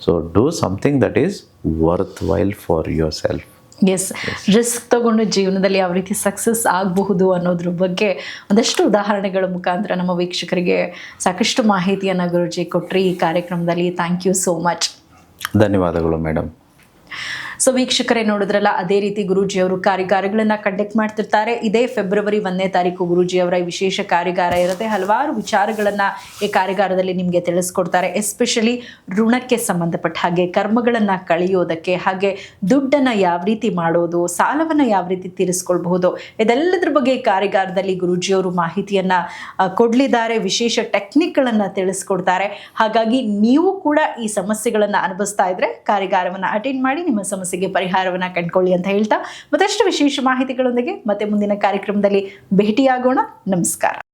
So do something that is worthwhile for yourself. Yes, risk ತಗೊಂಡು ಜೀವನದಲ್ಲಿ ಯಾವ ರೀತಿ ಸಕ್ಸಸ್ ಆಗಬಹುದು ಅನ್ನೋದ್ರ ಬಗ್ಗೆ ಒಂದಷ್ಟು ಉದಾಹರಣೆಗಳ ಮುಖಾಂತರ ನಮ್ಮ ವೀಕ್ಷಕರಿಗೆ ಸಾಕಷ್ಟು ಮಾಹಿತಿಯನ್ನು ಗುರೂಜಿ ಕೊಟ್ರಿ ಈ ಕಾರ್ಯಕ್ರಮದಲ್ಲಿ. Thank you so much. ಧನ್ಯವಾದಗಳು ಮೇಡಮ್. ಸೊ ವೀಕ್ಷಕರೇ ನೋಡಿದ್ರಲ್ಲ, ಅದೇ ರೀತಿ ಗುರೂಜಿಯವರು ಕಾರ್ಯಾಗಾರಗಳನ್ನು ಕಂಡಕ್ಟ್ ಮಾಡ್ತಿರ್ತಾರೆ. ಇದೇ ಫೆಬ್ರವರಿ 1ನೇ ತಾರೀಕು ಗುರೂಜಿಯವರ ಈ ವಿಶೇಷ ಕಾರ್ಯಾಗಾರ ಇರುತ್ತೆ. ಹಲವಾರು ವಿಚಾರಗಳನ್ನು ಈ ಕಾರ್ಯಾಗಾರದಲ್ಲಿ ನಿಮಗೆ ತಿಳಿಸ್ಕೊಡ್ತಾರೆ. ಎಸ್ಪೆಷಲಿ ಋಣಕ್ಕೆ ಸಂಬಂಧಪಟ್ಟ ಹಾಗೆ, ಕರ್ಮಗಳನ್ನು ಕಳೆಯೋದಕ್ಕೆ, ಹಾಗೆ ದುಡ್ಡನ್ನು ಯಾವ ರೀತಿ ಮಾಡೋದು, ಸಾಲವನ್ನು ಯಾವ ರೀತಿ ತೀರಿಸ್ಕೊಳ್ಬಹುದು, ಇದೆಲ್ಲದ್ರ ಬಗ್ಗೆ ಈ ಕಾರ್ಯಾಗಾರದಲ್ಲಿ ಗುರೂಜಿಯವರು ಮಾಹಿತಿಯನ್ನು ಕೊಡಲಿದ್ದಾರೆ. ವಿಶೇಷ ಟೆಕ್ನಿಕ್ಗಳನ್ನು ತಿಳಿಸ್ಕೊಡ್ತಾರೆ. ಹಾಗಾಗಿ ನೀವು ಕೂಡ ಈ ಸಮಸ್ಯೆಗಳನ್ನು ಅನುಭವಿಸ್ತಾ ಇದ್ರೆ ಕಾರ್ಯಾಗಾರವನ್ನು ಅಟೆಂಡ್ ಮಾಡಿ ನಿಮ್ಮ ಸಮಸ್ಯೆಗೆ ಪರಿಹಾರವನ್ನು ಕಂಡುಕೊಳ್ಳಿ ಅಂತ ಹೇಳ್ತಾ, ಮತ್ತಷ್ಟು ವಿಶೇಷ ಮಾಹಿತಿಗಳೊಂದಿಗೆ ಮತ್ತೆ ಮುಂದಿನ ಕಾರ್ಯಕ್ರಮದಲ್ಲಿ ಭೇಟಿಯಾಗೋಣ. ನಮಸ್ಕಾರ.